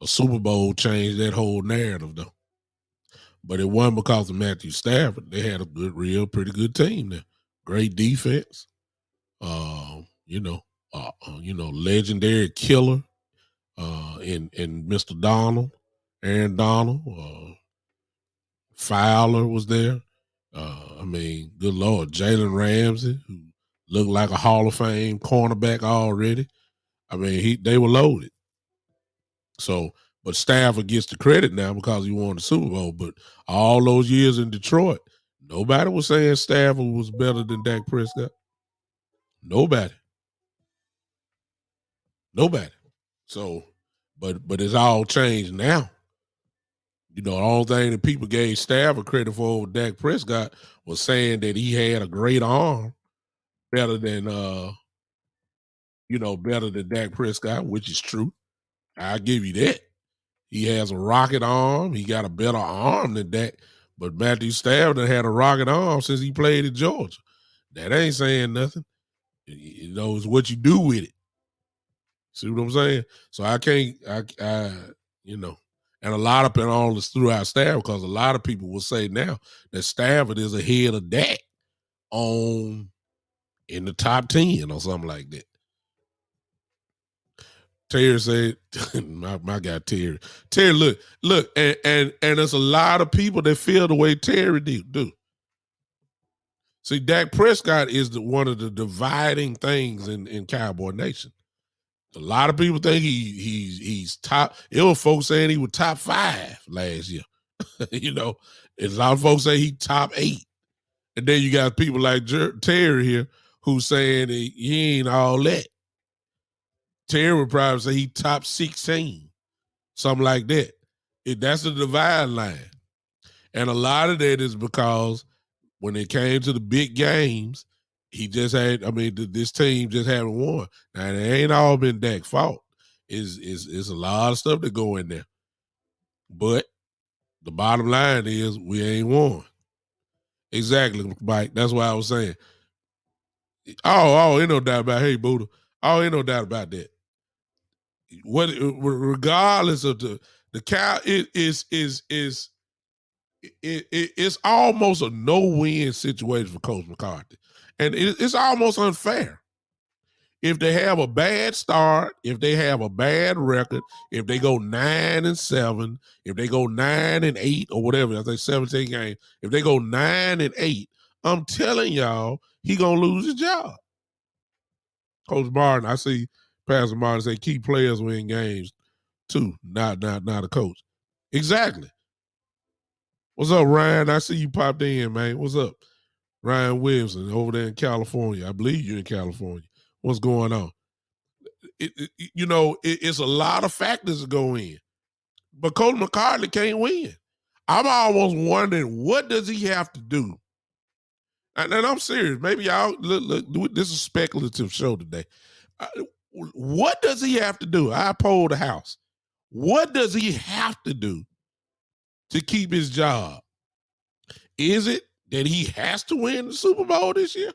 A Super Bowl changed that whole narrative, though. But it wasn't because of Matthew Stafford. They had a pretty good team there. Great defense. Legendary killer in Mr. Donald, Aaron Donald. Fowler was there. Good Lord, Jalen Ramsey, who looked like a Hall of Fame cornerback already. They were loaded. So, but Stafford gets the credit now because he won the Super Bowl. But all those years in Detroit, nobody was saying Stafford was better than Dak Prescott. Nobody. So, but it's all changed now. The only thing that people gave Stafford credit for over Dak Prescott was saying that he had a great arm, better than Dak Prescott, which is true. I'll give you that. He has a rocket arm. He got a better arm than Dak. But Matthew Stafford had a rocket arm since he played at Georgia. That ain't saying nothing. It's what you do with it. See what I'm saying? So and a lot of people throughout Stafford, because a lot of people will say now that Stafford is ahead of Dak in the top 10 or something like that. Terry said, my guy Terry. Terry, look, and there's a lot of people that feel the way Terry do. See, Dak Prescott is one of the dividing things in Cowboy Nation. A lot of people think he's top. There were folks saying he was top 5 last year. And a lot of folks say he top 8. And then you got people like Terry here who's saying he ain't all that. Terry would probably say he top 16, something like that. That's the divide line. And a lot of that is because when it came to the big games, he just had, this team just haven't won. Now, it ain't all been Dak's fault. It's a lot of stuff that go in there. But the bottom line is we ain't won. Exactly, Mike. That's what I was saying. Ain't no doubt about it. Hey, Buddha. Ain't no doubt about that. Regardless of the cow, it's almost a no-win situation for Coach McCarthy. And it's almost unfair. If they have a bad start, if they have a bad record, if they go 9-7, if they go 9-8 or whatever, I think 17 games, if they go 9-8, I'm telling y'all, he gonna lose his job. Coach Martin, I see Pastor Martin say key players win games too, not a coach. Exactly. What's up, Ryan? I see you popped in, man. What's up? Ryan Williamson over there in California. I believe you're in California. What's going on? It's a lot of factors that go in. But Coach McCarthy can't win. I'm almost wondering, what does he have to do? And I'm serious. Maybe y'all, look, this is a speculative show today. What does he have to do? I polled the house. What does he have to do to keep his job? Is it that he has to win the Super Bowl this year?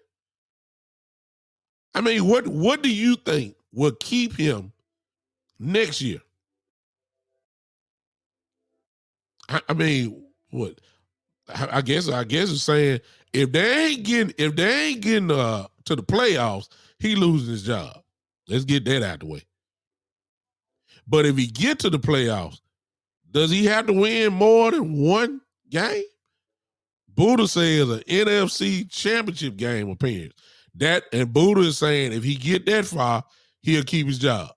What do you think will keep him next year? What? I guess it's saying if they ain't getting to the playoffs, he loses his job. Let's get that out of the way. But if he get to the playoffs, does he have to win more than one game? Buddha says an NFC championship game appearance. That and Buddha is saying if he get that far, he'll keep his job.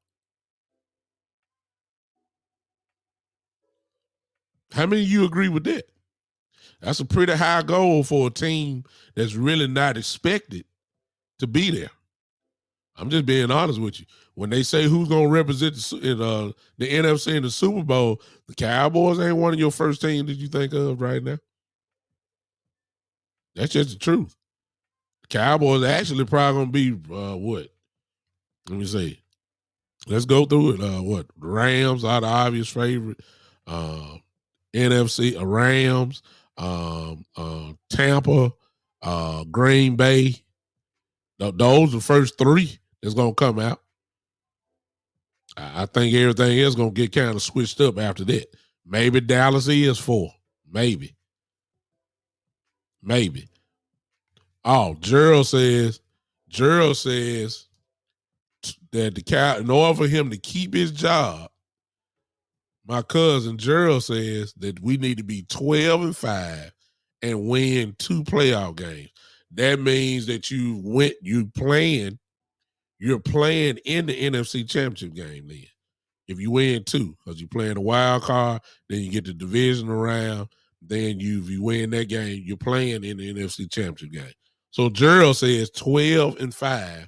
How many of you agree with that? That's a pretty high goal for a team that's really not expected to be there. I'm just being honest with you. When they say who's going to represent the NFC in the Super Bowl, the Cowboys ain't one of your first teams that you think of right now. That's just the truth. The Cowboys actually probably going to be what? Let me see. Let's go through it. What? The Rams are the obvious favorite. NFC, Rams, Tampa, Green Bay. Those are the first three that's going to come out. I think everything else going to get kind of switched up after that. Maybe Dallas is 4. Maybe. Oh, Gerald says that in order for him to keep his job, my cousin Gerald says that we need to be 12-5 and win 2 playoff games. That means that you're playing in the NFC Championship game then. If you win 2, because you're playing a wild card, then you get the division round, then if you win that game, you're playing in the NFC Championship game. So Gerald says 12-5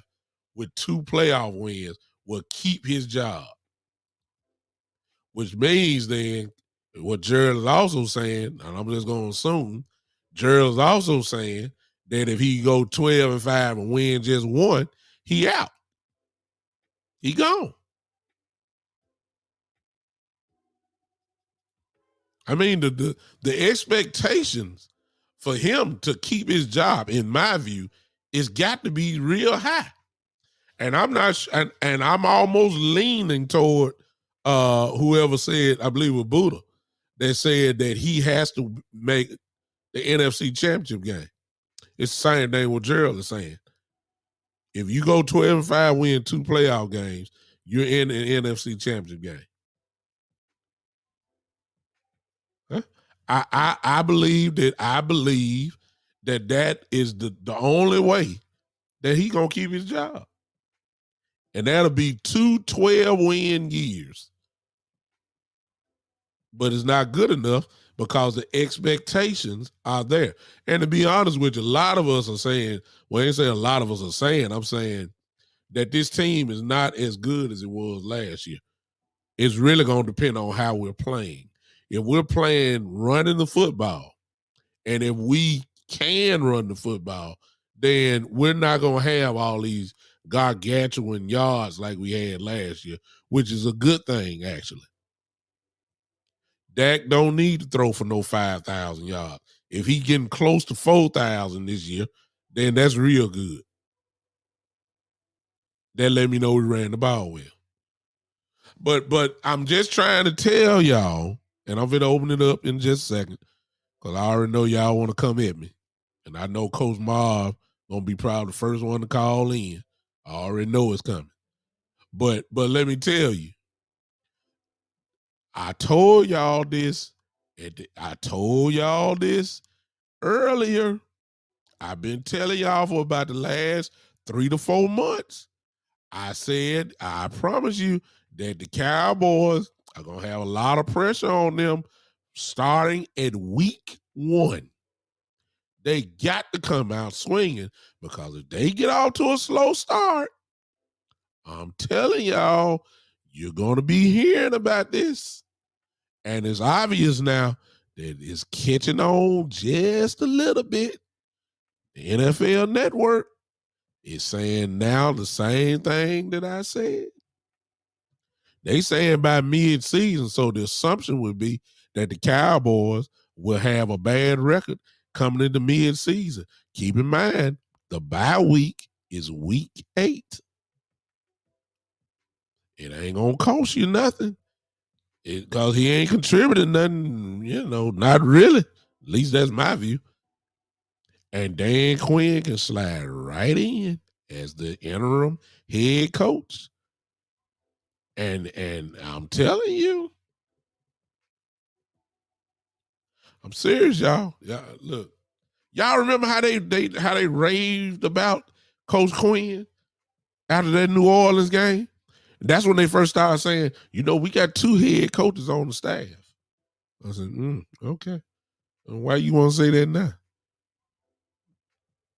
with 2 playoff wins will keep his job. Which means then what Gerald is also saying, and I'm just going to assume, Gerald is also saying that if he go 12-5 and win just 1, he out. He gone. I mean, the expectations for him to keep his job, in my view, is got to be real high. And I'm not, and I'm almost leaning toward whoever said, I believe it was Buddha, that said that he has to make the NFC Championship game. It's the same thing what Gerald is saying. If you go 12-5, win 2 playoff games, you're in an NFC Championship game. Huh? I believe that is the only way that he gonna keep his job. And that'll be 2 12-win years. But it's not good enough because the expectations are there. And to be honest with you, a lot of us are saying, well, I ain't saying a lot of us are saying, I'm saying that this team is not as good as it was last year. It's really going to depend on how we're playing. If we're playing running the football, and if we can run the football, then we're not going to have all these gargantuan yards like we had last year, which is a good thing, actually. Dak don't need to throw for no 5,000 yards. If he getting close to 4,000 this year, then that's real good. That let me know we ran the ball well. But I'm just trying to tell y'all, and I'm going to open it up in just a second, because I already know y'all want to come at me. And I know Coach Marv going to be probably the first one to call in. I already know it's coming. But let me tell you, I told y'all this earlier. I've been telling y'all for about the last 3 to 4 months. I said, I promise you that the Cowboys are going to have a lot of pressure on them starting at week 1. They got to come out swinging, because if they get off to a slow start, I'm telling y'all, you're going to be hearing about this. And it's obvious now that it's catching on just a little bit. The NFL Network is saying now the same thing that I said. They saying by mid-season, so the assumption would be that the Cowboys will have a bad record coming into mid-season. Keep in mind, the bye week is week 8. It ain't gonna cost you nothing, because he ain't contributing nothing, not really. At least that's my view. And Dan Quinn can slide right in as the interim head coach. And I'm telling you, I'm serious, y'all. Yeah, look, y'all remember how they raved about Coach Quinn after that New Orleans game. That's when they first started saying, we got 2 head coaches on the staff. I said, okay. And why you want to say that now?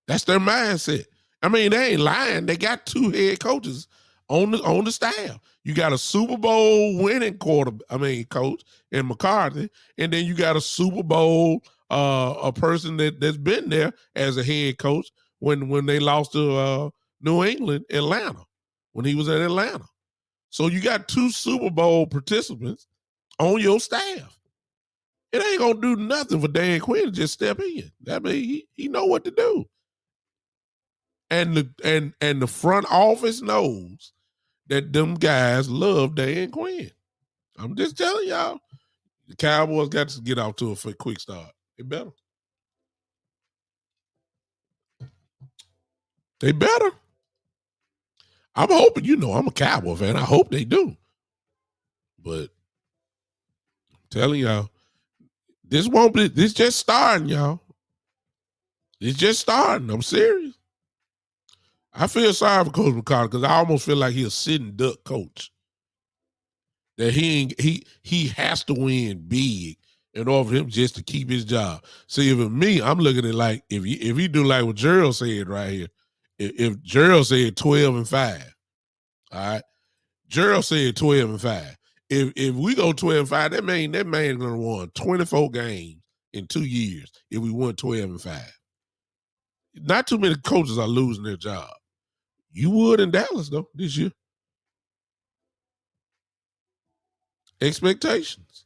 That's their mindset. I mean, they ain't lying. They got 2 head coaches on the staff. You got a Super Bowl winning coach in McCarthy, and then you got a Super Bowl a person that's been there as a head coach when they lost to New England, Atlanta, when he was at Atlanta. So you got 2 Super Bowl participants on your staff. It ain't gonna do nothing for Dan Quinn to just step in. I mean, he know what to do. And the front office knows that them guys love Dan Quinn. I'm just telling y'all, the Cowboys got to get out to a quick start. They better. They better. I'm hoping, I'm a Cowboy fan. I hope they do. But I'm telling y'all, this just starting, y'all. It's just starting. I'm serious. I feel sorry for Coach McCarthy because I almost feel like he's a sitting duck coach. That he has to win big in order for him just to keep his job. See, if it's me, I'm looking at like if he do like what Gerald said right here, if Gerald said 12-5, all right, Gerald said 12-5. If we go 12-5, that man's gonna win 24 games in 2 years if we won 12-5. Not too many coaches are losing their job. You would in Dallas though this year. Expectations.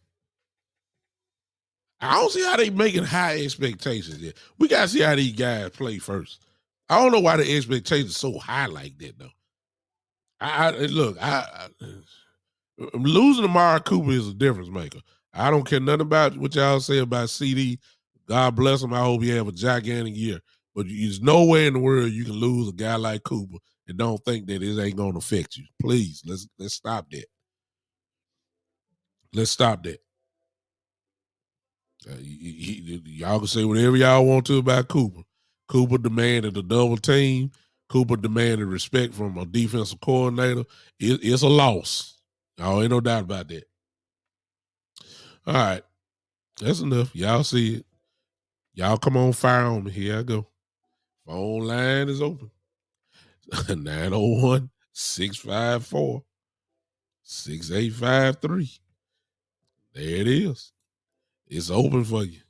I don't see how they making high expectations yet. We got to see how these guys play first. I don't know why the expectations so high like that, though. Losing to Amari Cooper is a difference maker. I don't care nothing about what y'all say about CD. God bless him. I hope he have a gigantic year. But there's no way in the world you can lose a guy like Cooper and don't think that it ain't going to affect you. Please, let's stop that. Let's stop that. Y'all can say whatever y'all want to about Cooper. Cooper demanded a double team. Cooper demanded respect from a defensive coordinator. It's a loss. Oh, ain't no doubt about that. All right. That's enough. Y'all see it. Y'all come on fire on me. Here I go. Phone line is open. 901-654-6853. There it is. It's open for you.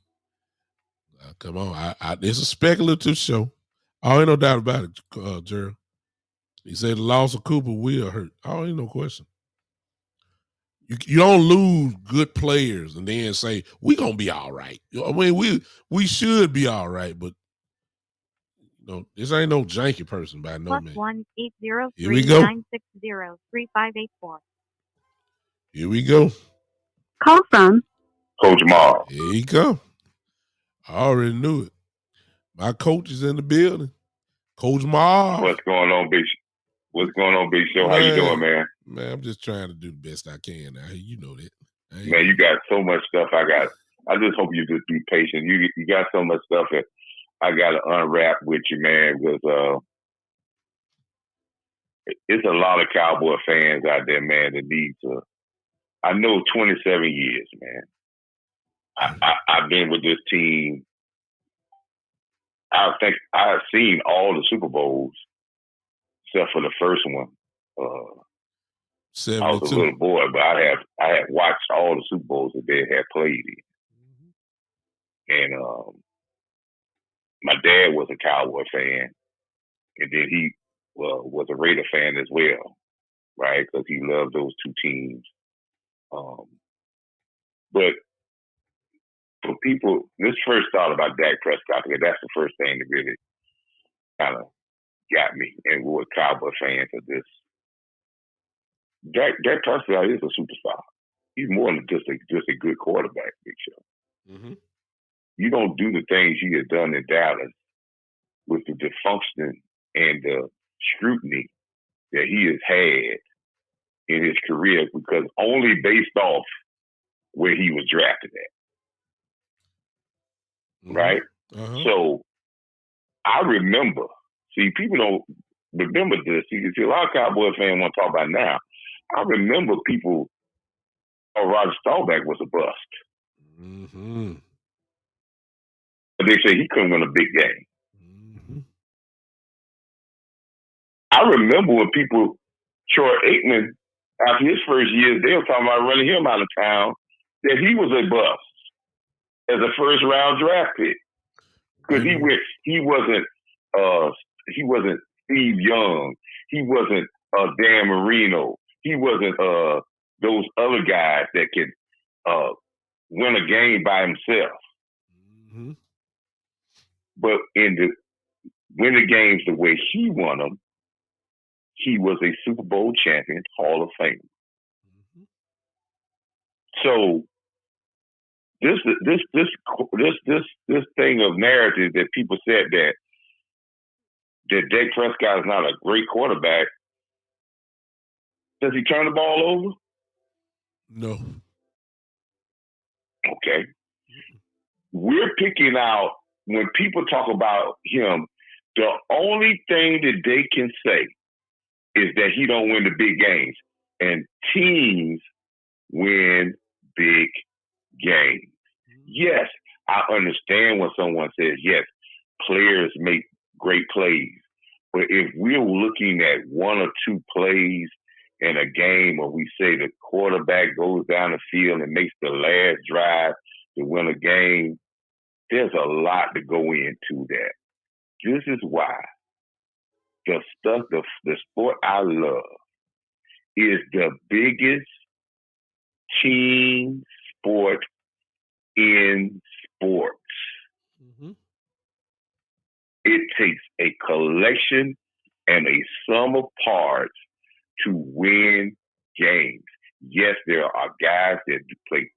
Come on. It's a speculative show. Oh, ain't no doubt about it, Gerald. He said the loss of Cooper will hurt. Oh, ain't no question. You don't lose good players and then say, we're going to be all right. I mean, we should be all right, but this ain't no janky person by no man. Here we go. Here we go. Call from Coach Mike. Here you come. I already knew it. My coach is in the building. Coach Mike. What's going on, Big Show? How you doing, man? Man, I'm just trying to do the best I can now. You know that. Man, you got so much stuff I just hope you just be patient. You got so much stuff that I got to unwrap with you, man, because it's a lot of Cowboy fans out there, man, that need to. I know 27 years, man. I've been with this team. I think I've seen all the Super Bowls except for the first one. I was a little boy, but I have watched all the Super Bowls that they had played in. And my dad was a Cowboy fan, and then he was a Raider fan as well, right? Because he loved those two teams. But for people, this first thought about Dak Prescott, because that's the first thing that really kind of got me, and we're Cowboy fans of this. Dak Prescott is a superstar. He's more than just a good quarterback, Big Show. Mm-hmm. You don't do the things he has done in Dallas with the dysfunction and the scrutiny that he has had in his career, because only based off where he was drafted at. Mm-hmm. Right? Uh-huh. So I remember, see, people don't, remember this. You see, a lot of Cowboy fans want to talk about it now. I remember people. Oh, Roger Staubach was a bust. Mm-hmm. But they say he couldn't win a big game. Mm-hmm. I remember when people, Troy Aikman, after his first year, they were talking about running him out of town, that he was a bust as a first round draft pick. Because he wasn't Steve Young. He wasn't Dan Marino. He wasn't those other guys that could win a game by himself. Mm-hmm. But in the win the games the way he won them, he was a Super Bowl champion, Hall of Fame. Mm-hmm. So this thing of narrative that people said that Dak Prescott is not a great quarterback. Does he turn the ball over? No. Okay. We're picking out, when people talk about him, the only thing that they can say is that he don't win the big games. And teams win big games. Yes, I understand when someone says, yes, players make great plays. But if we're looking at one or two plays in a game where we say the quarterback goes down the field and makes the last drive to win a game, there's a lot to go into that. This is why the sport I love is the biggest team sport in sports. Mm-hmm. It takes a collection and a sum of parts to win games. Yes, there are guys that play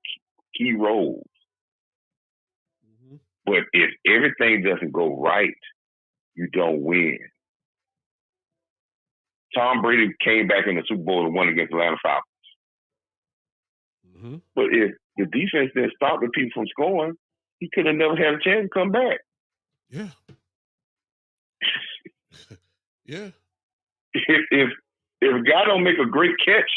key roles. Mm-hmm. But if everything doesn't go right, you don't win. Tom Brady came back in the Super Bowl and won against the Atlanta Falcons. Mm-hmm. But if the defense didn't stop the people from scoring, he could have never had a chance to come back. Yeah. Yeah. If a guy don't make a great catch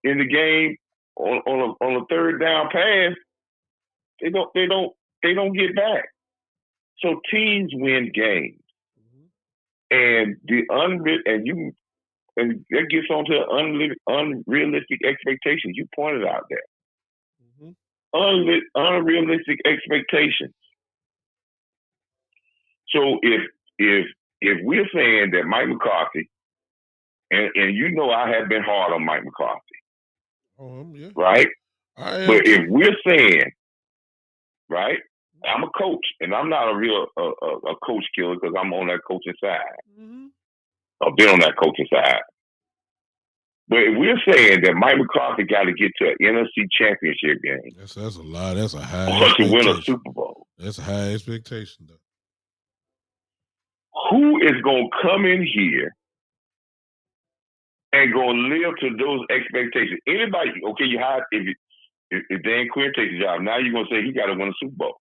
in the game on a third down pass, they don't get back. So teams win games, and and that gets onto unrealistic expectations. You pointed out that unrealistic expectations. So if we're saying that Mike McCarthy, and you know I have been hard on Mike McCarthy, Yeah. right? But too. if we're saying, right, I'm a coach, and I'm not a real a coach killer because I'm on that coaching side. Mm-hmm. I've been on that coaching side. But if we're saying that Mike McCarthy got to get to an NFC championship game, that's a lot. That's a high or to win a expectation. Super Bowl. That's a high expectation, though. Who is going to come in here and going to live to those expectations? Anybody? Okay, you hired if Dan Quinn takes the job, now you're going to say he got to win a Super Bowl.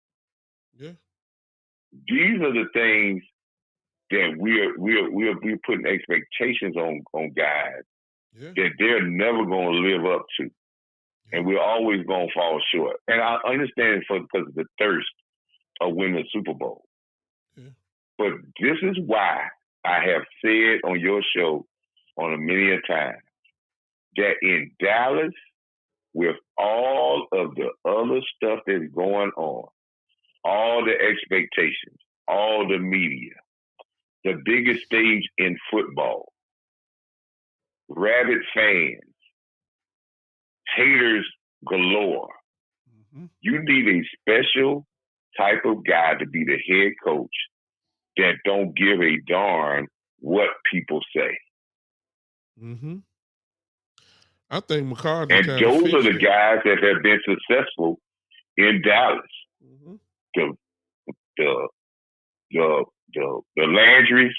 Yeah. These are the things that we're putting expectations on guys that they're never going to live up to, and we're always going to fall short. And I understand because of the thirst of winning a Super Bowl. Yeah. But this is why I have said on your show on a many a time that in Dallas, with all of the other stuff that's going on, all the expectations, all the media, the biggest stage in football, rabid fans, haters galore. Mm-hmm. You need a special type of guy to be the head coach that don't give a darn what people say. Mm-hmm. I think McCarthy and those are the guys that have been successful in Dallas. Mm-hmm. The Landrys.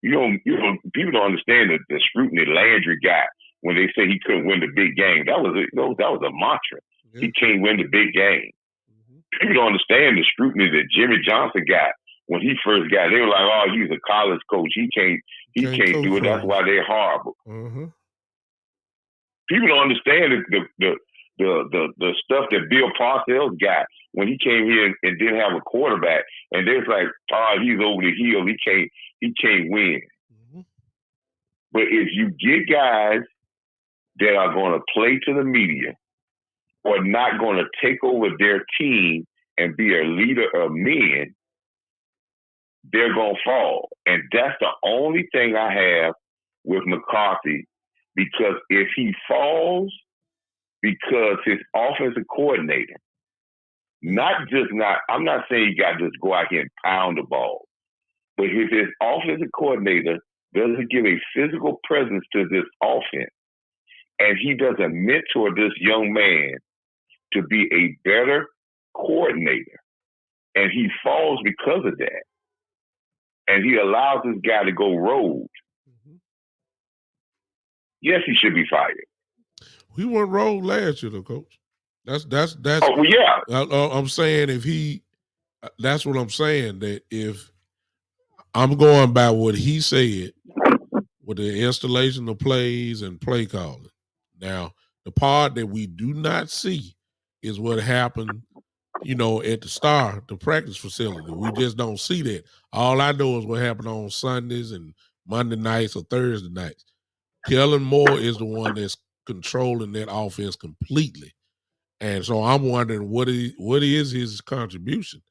People don't understand the scrutiny Landry got when they say he couldn't win the big game. That was a mantra. Yeah. He can't win the big game. Mm-hmm. People don't understand the scrutiny that Jimmy Johnson got when he first got, they were like, "Oh, he's a college coach. He can't do it. That's why they're horrible." Mm-hmm. People don't understand the stuff that Bill Parcells got when he came here and didn't have a quarterback, and they're like, "Oh, he's over the hill. He can't win." Mm-hmm. But if you get guys that are going to play to the media or not going to take over their team and be a leader of men, they're going to fall. And that's the only thing I have with McCarthy, because if he falls because his offensive coordinator, I'm not saying you got to just go out here and pound the ball, but if his offensive coordinator doesn't give a physical presence to this offense, and he doesn't mentor this young man to be a better coordinator, and he falls because of that, and he allows this guy to go rogue, yes, he should be fired. We went rogue last year, though, Coach. That's. Oh, well, yeah. I'm saying that's what I'm saying. That if I'm going by what he said with the installation of plays and play calling. Now, the part that we do not see is what happened, at the practice facility. We just don't see that. All I know is what happened on Sundays and Monday nights or Thursday nights. Kellen Moore is the one that's controlling that offense completely. And so I'm wondering what is his contribution?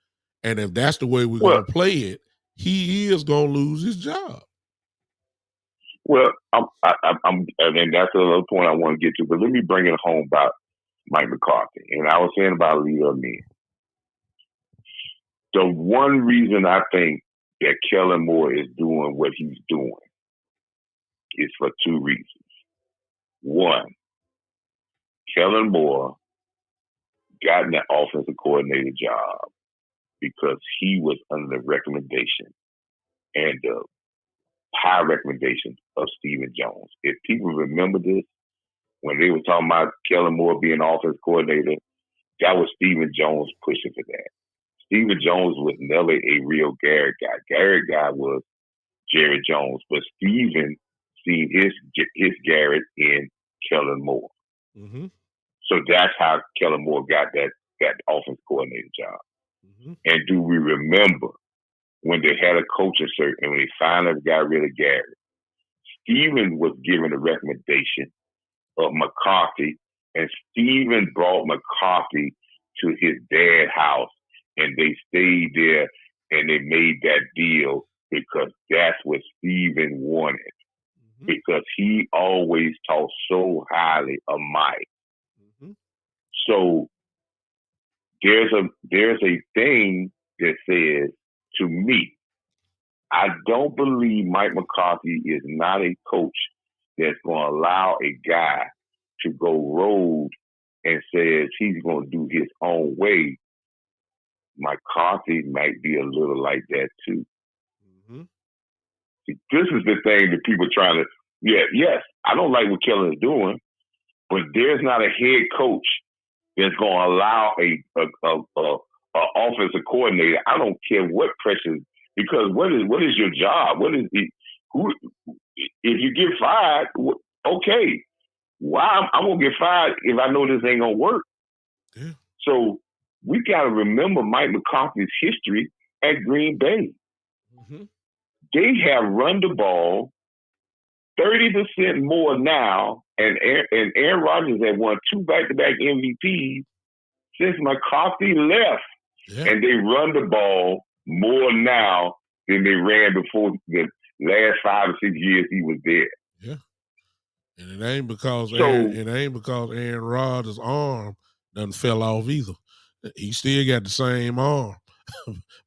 And if that's the way we're going to play it, he is going to lose his job. Well, and that's another point I want to get to. But let me bring it home about Mike McCarthy. And I was saying about leader of men. The one reason I think that Kellen Moore is doing what he's doing is for two reasons. One, Kellen Moore got in that offensive coordinator job because he was under the recommendation and the high recommendation of Stephen Jones. If people remember this, when they were talking about Kellen Moore being offensive coordinator, that was Stephen Jones pushing for that. Stephen Jones was never a real Garrett guy. Garrett guy was Jerry Jones, but Stephen seen his Garrett in Kellen Moore. Mm-hmm. So that's how Kellen Moore got that offensive coordinator job. Mm-hmm. And do we remember when they had a coaching search and when they finally got rid of Garrett, Stephen was given a recommendation of McCarthy, and Stephen brought McCarthy to his dad's house, and they stayed there and they made that deal because that's what Stephen wanted. Mm-hmm. Because he always talked so highly of Mike. Mm-hmm. So there's a thing that says, to me, I don't believe Mike McCarthy is not a coach that's going to allow a guy to go rogue and says he's going to do his own way. McCarthy might be a little like that too. Mm-hmm. This is the thing that people trying to, yes, I don't like what Kellen is doing, but there's not a head coach that's going to allow a offensive coordinator. I don't care what pressure, because what is your job? What is it? Who? If you get fired, okay. Why I'm gonna get fired if I know this ain't gonna work? Yeah. So we got to remember Mike McCarthy's history at Green Bay. Mm-hmm. They have run the ball 30% more now, and Aaron Rodgers has won 2 back-to-back MVPs since McCarthy left. Yeah. And they run the ball more now than they ran before the last 5 or 6 years he was there. Yeah. And it ain't because Aaron Rodgers' arm done fell off either. He still got the same arm.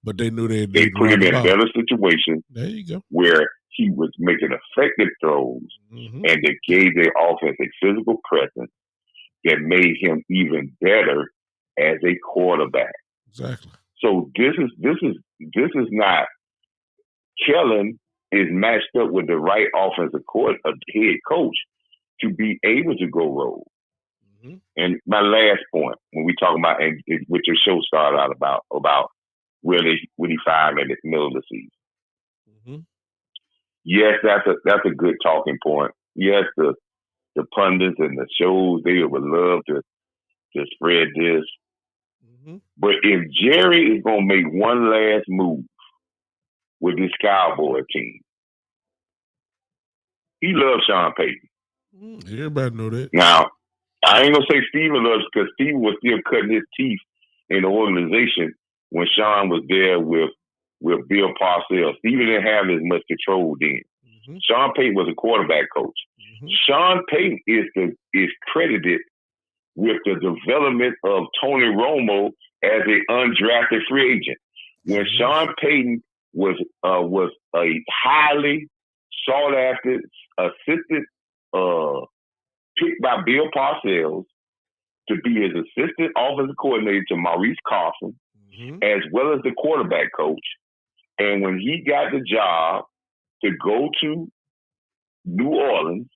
But they knew they put him in a better situation. There you go. Where he was making effective throws, mm-hmm. and they gave their offense a physical presence that made him even better as a quarterback. Exactly. So this is not, Kellen is matched up with the right offensive head coach to be able to go rogue. Mm-hmm. And my last point, when we talk about, and what your show started out about when he fired him in the middle of the season. Mm-hmm. Yes, that's a good talking point. Yes, the pundits and the shows, they would love to spread this. Mm-hmm. But if Jerry is going to make one last move with this Cowboy team, he loves Sean Payton. Everybody know that. Now, I ain't going to say Steven loves, because Steven was still cutting his teeth in the organization when Sean was there with Bill Parcells. Steven didn't have as much control then. Mm-hmm. Sean Payton was a quarterback coach. Mm-hmm. Sean Payton is credited with the development of Tony Romo as an undrafted free agent. When Sean Payton was a highly sought after assistant picked by Bill Parcells to be his assistant offensive coordinator to Maurice Carson, as well as the quarterback coach. And when he got the job to go to New Orleans,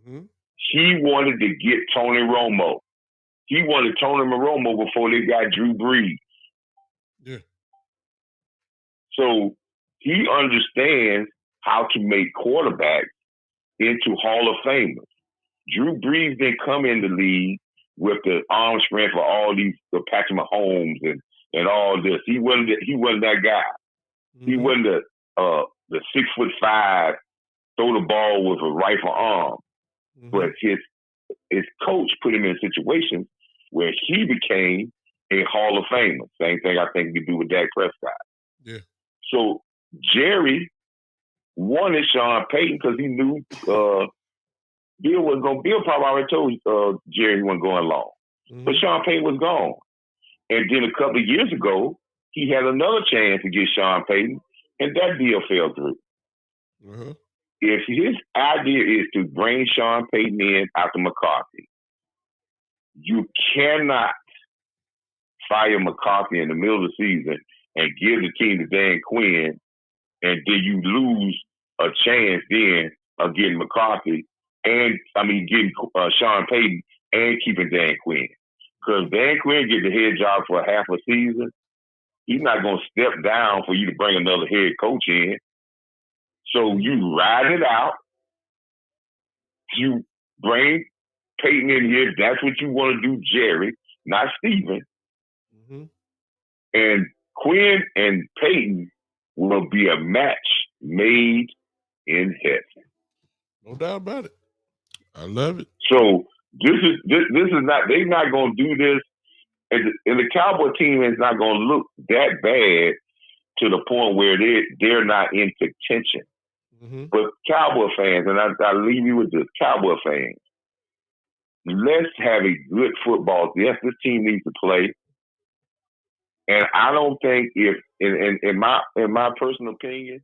he wanted to get Tony Romo. He wanted Tony Romo before they got Drew Brees. Yeah. So he understands how to make quarterbacks into Hall of Famers. Drew Brees didn't come in the league with the arm strength for all these, the Patrick Mahomes and all this. He wasn't that guy. Mm-hmm. He wasn't the 6'5", throw the ball with a rifle arm. Mm-hmm. But his coach put him in situations where he became a Hall of Famer. Same thing I think you do with Dak Prescott. Yeah. So Jerry wanted Sean Payton because he knew Bill was going. Bill probably already told Jerry he wasn't going long. Mm-hmm. But Sean Payton was gone. And then a couple of years ago, he had another chance to get Sean Payton, and that deal fell through. Mm-hmm. If his idea is to bring Sean Payton in after McCarthy, you cannot fire McCarthy in the middle of the season and give the team to Dan Quinn, and then you lose a chance then of getting McCarthy getting Sean Payton and keeping Dan Quinn. Because Dan Quinn get the head job for half a season, he's not going to step down for you to bring another head coach in. So you ride it out. You bring Payton in here. That's what you want to do, Jerry, not Steven. Mm-hmm. And Quinn and Payton will be a match made in heaven. No doubt about it. I love it. So this is not. They're not going to do this, and the Cowboy team is not going to look that bad to the point where they're not in contention. Mm-hmm. But Cowboy fans, and I leave you with this, Cowboy fans, let's have a good football. Yes, this team needs to play. And I don't think in my personal opinion,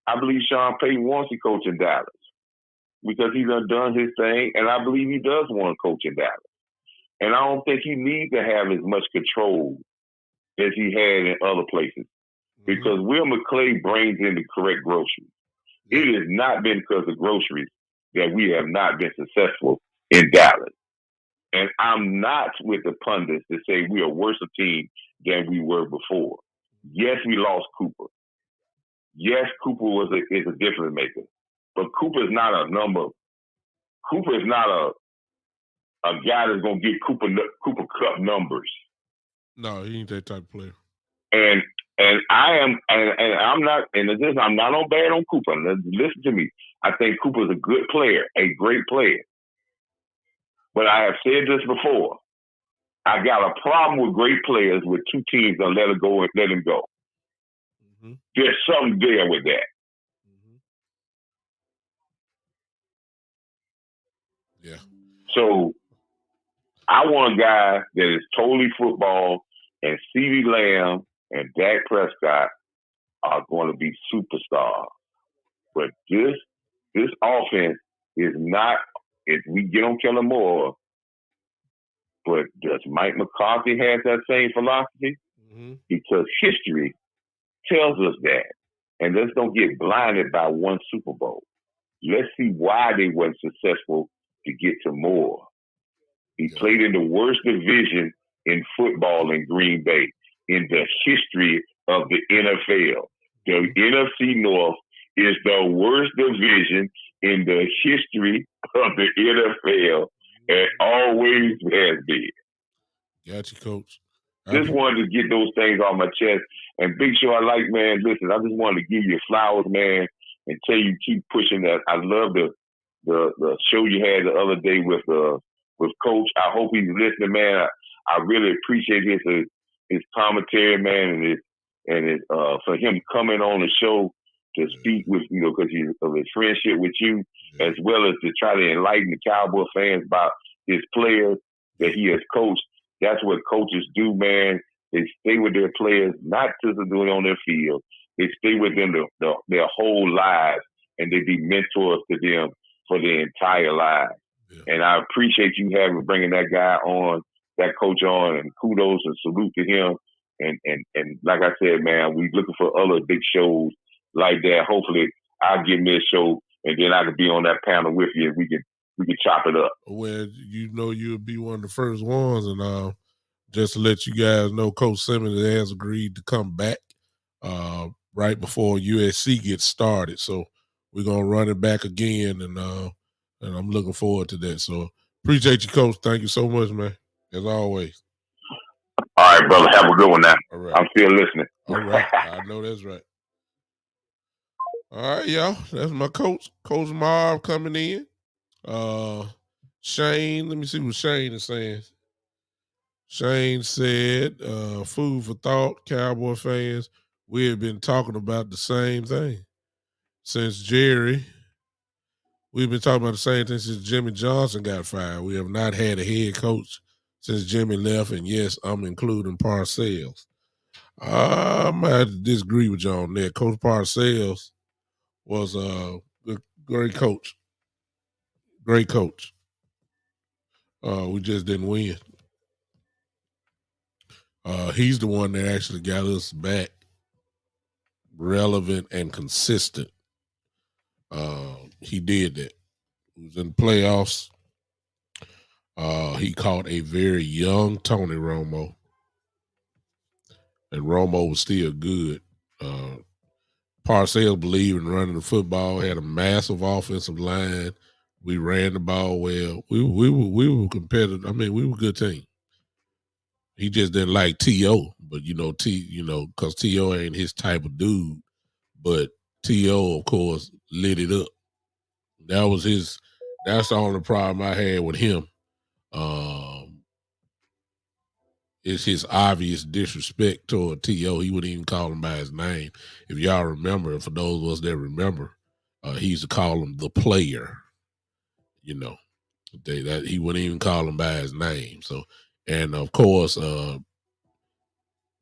I believe Sean Payton wants to coach in Dallas because he's done his thing, and I believe he does want to coach in Dallas. And I don't think he needs to have as much control as he had in other places because Will McClay brings in the correct groceries. It has not been because of groceries that we have not been successful in Dallas. And I'm not with the pundits to say we are worse a team than we were before. Yes, we lost Cooper. Yes, Cooper is a difference maker. But Cooper is not a number. Cooper is not a guy that's going to get Cooper Cup numbers. No, he ain't that type of player. And I am, and I'm not, and this, I'm not on bad on Cooper. Listen to me. I think Cooper's a good player, a great player. But I have said this before. I got a problem with great players with two teams that let him go and let him go. Mm-hmm. There's something there with that. Mm-hmm. Yeah. So I want a guy that is totally football, and CeeDee Lamb and Dak Prescott are going to be superstars. But this offense is not, if we get on Kellen Moore, but does Mike McCarthy have that same philosophy? Mm-hmm. Because history tells us that. And let's don't get blinded by one Super Bowl. Let's see why they weren't successful to get to Moore. He played in the worst division in football in Green Bay in the history of the NFL. The NFC North is the worst division in the history of the NFL and always has been. Got you, Coach. Just wanted to get those things off my chest. And Big Show, I like, man, listen, I just wanted to give you flowers, man, and tell you keep pushing that. I love the show you had the other day with Coach. I hope he's listening, man. I really appreciate his commentary, man, and his for him coming on the show to speak with, because of his friendship with you, as well as to try to enlighten the Cowboy fans about his players that he has coached. That's what coaches do, man. They stay with their players, not just to do it on their field. They stay with them their whole lives, and they be mentors to them for their entire lives. Yeah. And I appreciate you bringing that guy on, that coach on, and kudos and salute to him. And like I said, man, we looking for other big shows like that. Hopefully, I'll give me a show, and then I can be on that panel with you, and we can chop it up. Well, you'll be one of the first ones, and just to let you guys know, Coach Simmons has agreed to come back right before USC gets started. So we're gonna run it back again, and I'm looking forward to that. So appreciate you, Coach. Thank you so much, man. As always. All right, brother. Have a good one now. All right. I'm still listening. All right. I know that's right. All right, y'all. That's my coach, Coach Marv, coming in. Shane, let me see what Shane is saying. Shane said, food for thought, Cowboy fans. We have been talking about the same thing since Jerry. We've been talking about the same thing since Jimmy Johnson got fired. We have not had a head coach since Jimmy left, and yes, I'm including Parcells. I might have to disagree with you on that. Coach Parcells was a great coach. Great coach. We just didn't win. He's the one that actually got us back relevant and consistent. He did that. He was in the playoffs. He caught a very young Tony Romo, and Romo was still good. Parcells believed in running the football, had a massive offensive line. We ran the ball well. We were competitive. I mean, we were a good team. He just didn't like T.O., but because T.O. ain't his type of dude. But T.O., of course, lit it up. That's the only problem I had with him. It's his obvious disrespect toward T.O. He wouldn't even call him by his name. If y'all remember, for those of us that remember, he used to call him the player. He wouldn't even call him by his name. So, and of course,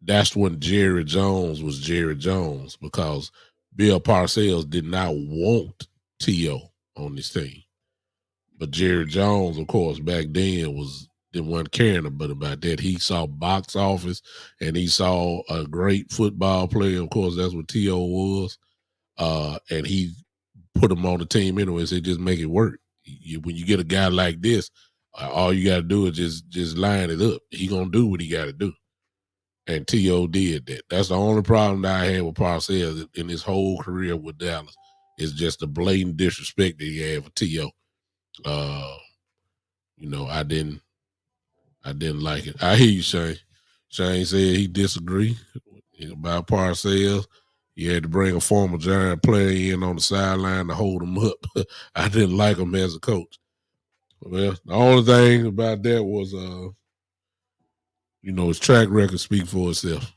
that's when Jerry Jones was Jerry Jones, because Bill Parcells did not want T.O. on this team. But Jerry Jones, of course, back then wasn't caring about that. He saw box office, and he saw a great football player. Of course, that's what T.O. was. And he put him on the team anyway, so just make it work. When you get a guy like this, all you got to do is just line it up. He going to do what he got to do. And T.O. did that. That's the only problem that I had with Parcells in his whole career with Dallas, is just the blatant disrespect that he had for T.O. I didn't like it. I hear you, Shane. Shane said he disagreed about Parcells. He had to bring a former Giant player in on the sideline to hold him up. I didn't like him as a coach. Well, the only thing about that was, his track record speaks for itself.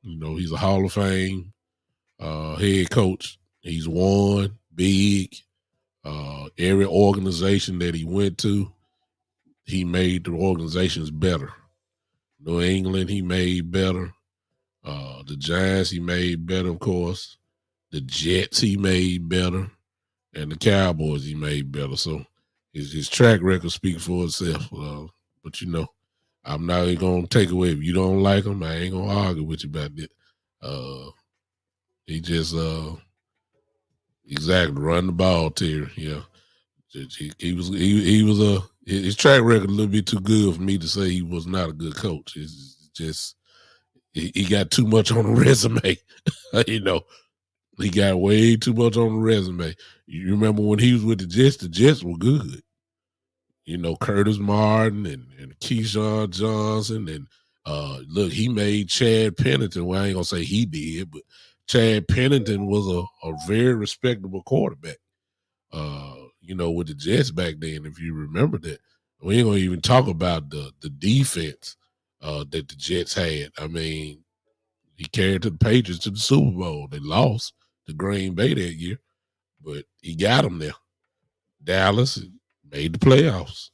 He's a Hall of Fame head coach. He's won big. Every organization that he went to, he made the organizations better. New England, he made better. The Giants, he made better, of course. The Jets, he made better. And the Cowboys, he made better. So his track record speaks for itself. But, I'm not going to take away. If you don't like him, I ain't going to argue with you about that. He just, exactly, run the ball, Terry. Yeah. He was his track record a little bit too good for me to say he was not a good coach. It's just, he got too much on the resume. You know, he got way too much on the resume. You remember when he was with the Jets were good. You know, Curtis Martin and Keyshawn Johnson. And look, he made Chad Pennington. Well, I ain't going to say he did, but Chad Pennington was a very respectable quarterback, you know, with the Jets back then, if you remember that. We ain't going to even talk about the defense that the Jets had. I mean, he carried the Patriots to the Super Bowl. They lost to Green Bay that year, but he got them there. Dallas made the playoffs.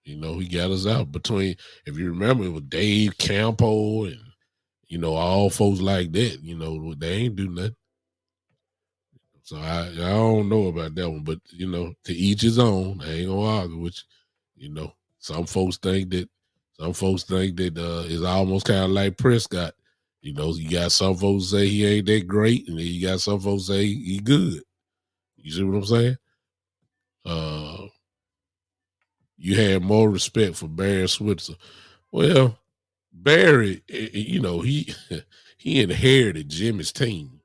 You know, he got us out between, if you remember, it was Dave Campo and, you know, all folks like that. You know, they ain't do nothing. So I don't know about that one, but, you know, to each his own. I ain't going to argue with you. You know, some folks think that it's almost kind of like Prescott. You know, you got some folks say he ain't that great, and then you got some folks say he good. You see what I'm saying? You had more respect for Barry Switzer. Well, Barry, you know, he inherited Jimmy's team.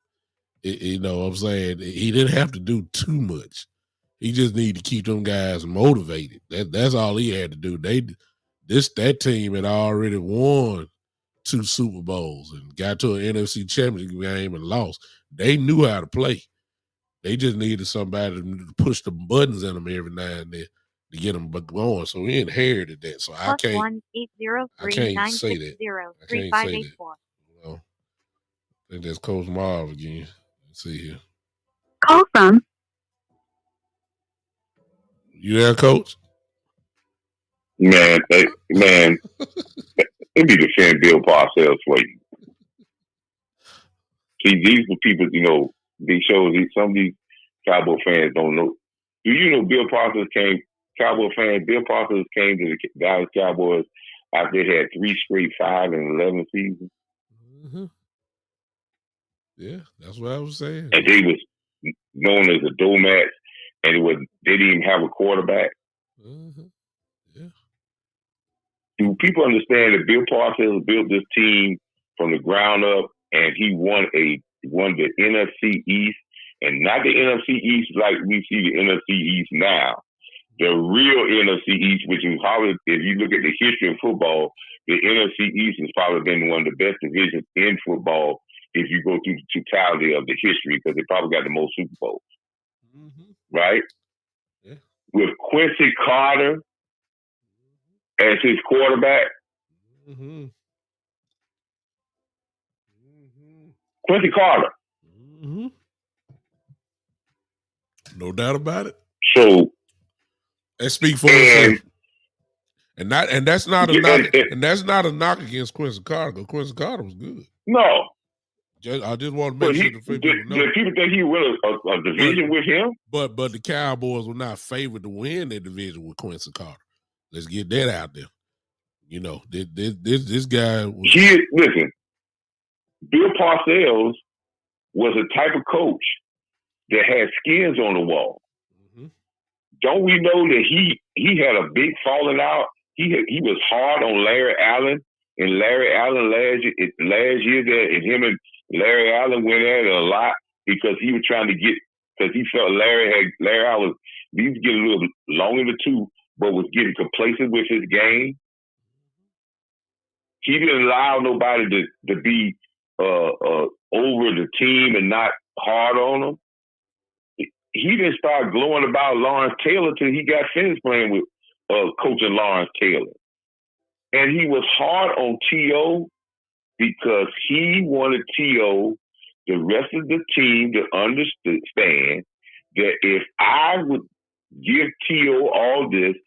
You know what I'm saying? He didn't have to do too much. He just needed to keep them guys motivated. That's all he had to do. That team had already won 2 Super Bowls and got to an NFC Championship game and lost. They knew how to play. They just needed somebody to push the buttons in them every now and then to get them going. So he inherited that. So I can't say that. I can't say that. You know, I think that's Coach Marv again. Let's see here. Call from. You there, Coach? Man, let me defend Bill Parcells for you. See, these are people, you know, these shows, some of these Cowboy fans don't know. Do you know Bill Parcells came to the Dallas Cowboys after they had 3 straight 5-11 seasons? Mm-hmm. Yeah, that's what I was saying. And they was known as a doormat, and they didn't even have a quarterback. Mm-hmm. Yeah. Do people understand that Bill Parcells built this team from the ground up, and he won the NFC East, and not the NFC East like we see the NFC East now. The real NFC East, which is probably, if you look at the history of football, the NFC East has probably been one of the best divisions in football if you go through the totality of the history, because they probably got the most Super Bowls. Mm-hmm. Right? Yeah. With Quincy Carter as his quarterback. Mm-hmm. Mm-hmm. Quincy Carter. Mm-hmm. No doubt about it. So that speak for itself. And that's not a knock. And that's not a knock against Quincy Carter, because Quincy Carter was good. No. I just want to make sure the people know. Did people think he won a division with him? But the Cowboys were not favored to win their division with Quincy Carter. Let's get that out there. You know, this guy was. Listen, Bill Parcells was a type of coach that had skins on the wall. Mm-hmm. Don't we know that he had a big falling out? He was hard on Larry Allen, and Larry Allen last year that him and Larry Allen went at it a lot because he was trying to because he felt Larry Allen he was getting a little long in the tooth, but was getting complacent with his game. He didn't allow nobody to be over the team and not hard on them. He didn't start glowing about Lawrence Taylor till he got finished playing with coaching Lawrence Taylor. And he was hard on T.O. because he wanted T.O., the rest of the team, to understand that if I would give T.O. all this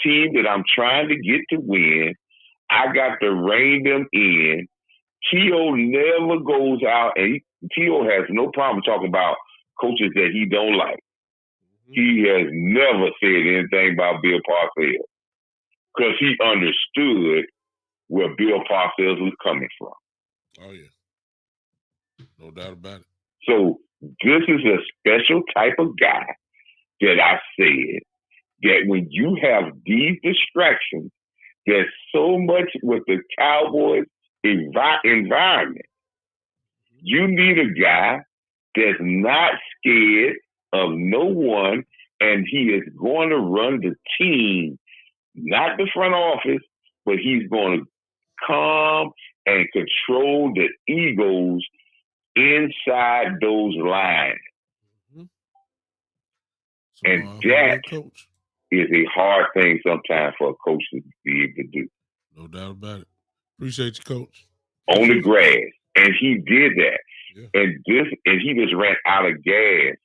team that I'm trying to get to win, I got to rein them in. T.O. never goes out, and T.O. has no problem talking about coaches that he don't like. He has never said anything about Bill Parcells because he understood where Bill Parcells was coming from. Oh, yeah. No doubt about it. So this is a special type of guy that I said that when you have these distractions, there's so much with the Cowboys environment. You need a guy that's not scared of no one, and he is going to run the team, not the front office, but he's going to calm and control the egos inside those lines. Mm-hmm. And that coach. is a hard thing sometimes for a coach to be able to do. No doubt about it. Appreciate you, coach. On the grass. And he did that. Yeah. And he just ran out of gas.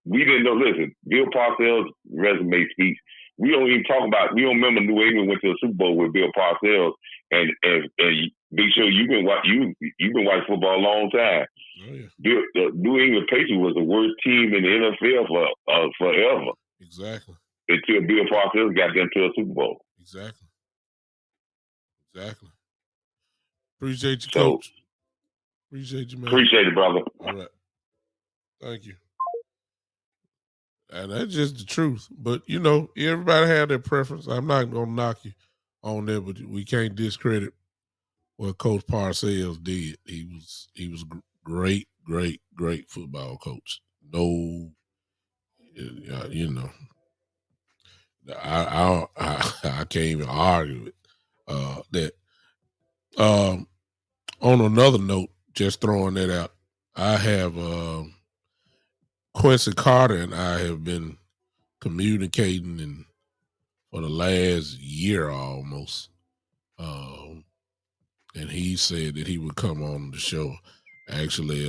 We didn't know. Listen, Bill Parcells' resume speaks. We don't remember New England went to the Super Bowl with Bill Parcells, and Big Show, you've been watching football a long time. Oh yeah. The New England Patriots was the worst team in the NFL for forever. Exactly. Until Bill Parcells got them to a Super Bowl. Exactly. Appreciate you, coach. Appreciate you, man. Appreciate it, brother. All right. Thank you. And that's just the truth. But, everybody had their preference. I'm not going to knock you on that, but we can't discredit what Coach Parcells did. He was great, great, great football coach. No, I can't even argue it. That. On another note, just throwing that out, I have Quincy Carter and I have been communicating for the last year almost. And he said that he would come on the show. Actually,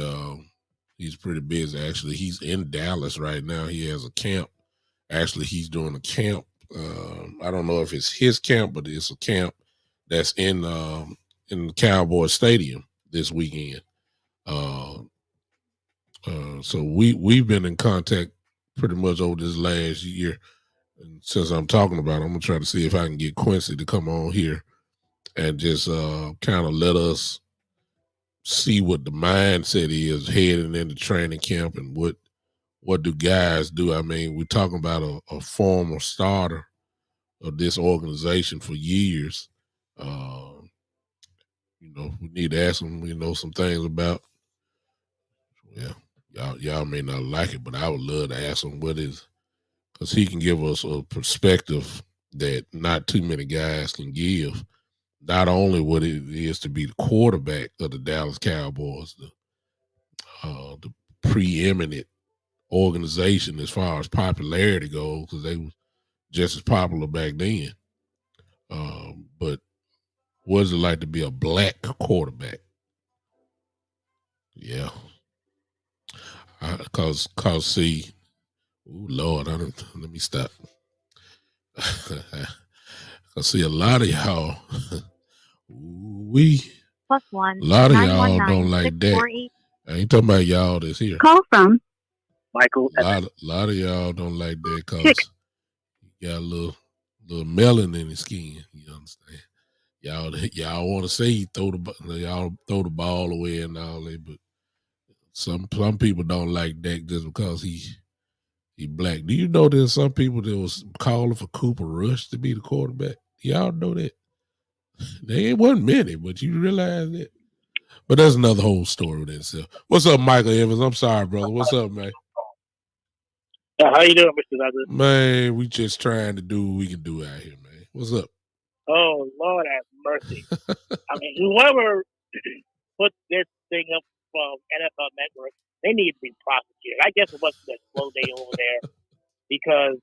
he's pretty busy. Actually, he's in Dallas right now. He has a camp. Actually, he's doing a camp. I don't know if it's his camp, but it's a camp that's in the Cowboy Stadium this weekend. So we've been in contact pretty much over this last year. And since I'm talking about it, I'm gonna try to see if I can get Quincy to come on here and just kind of let us see what the mindset is heading into training camp and what do guys do. I mean, we're talking about a former starter of this organization for years. We need to ask him, some things about. Yeah, y'all may not like it, but I would love to ask him what is, because he can give us a perspective that not too many guys can give. Not only what it is to be the quarterback of the Dallas Cowboys, the preeminent organization as far as popularity goes, because they was just as popular back then. But what is it like to be a black quarterback? Yeah. Cause see, ooh, Lord, let me stop. I see a lot of y'all. A lot of y'all don't like that. I ain't talking about y'all that's here. Call from Michael. A lot of y'all don't like that because you got a little melanin in his skin. You understand? Y'all want to say y'all throw the ball away and all that, but some people don't like that just because he black. Do you know there's some people that was calling for Cooper Rush to be the quarterback? Y'all know that? There wasn't many, but you realize that. But that's another whole story with itself. What's up, Michael Evans? I'm sorry, brother. What's up, man? How you doing, Mr. Douglas? Man, we just trying to do what we can do out here, man. What's up? Oh, Lord have mercy. I mean, whoever put this thing up from NFL Network, they need to be prosecuted. I guess it wasn't a slow day over there because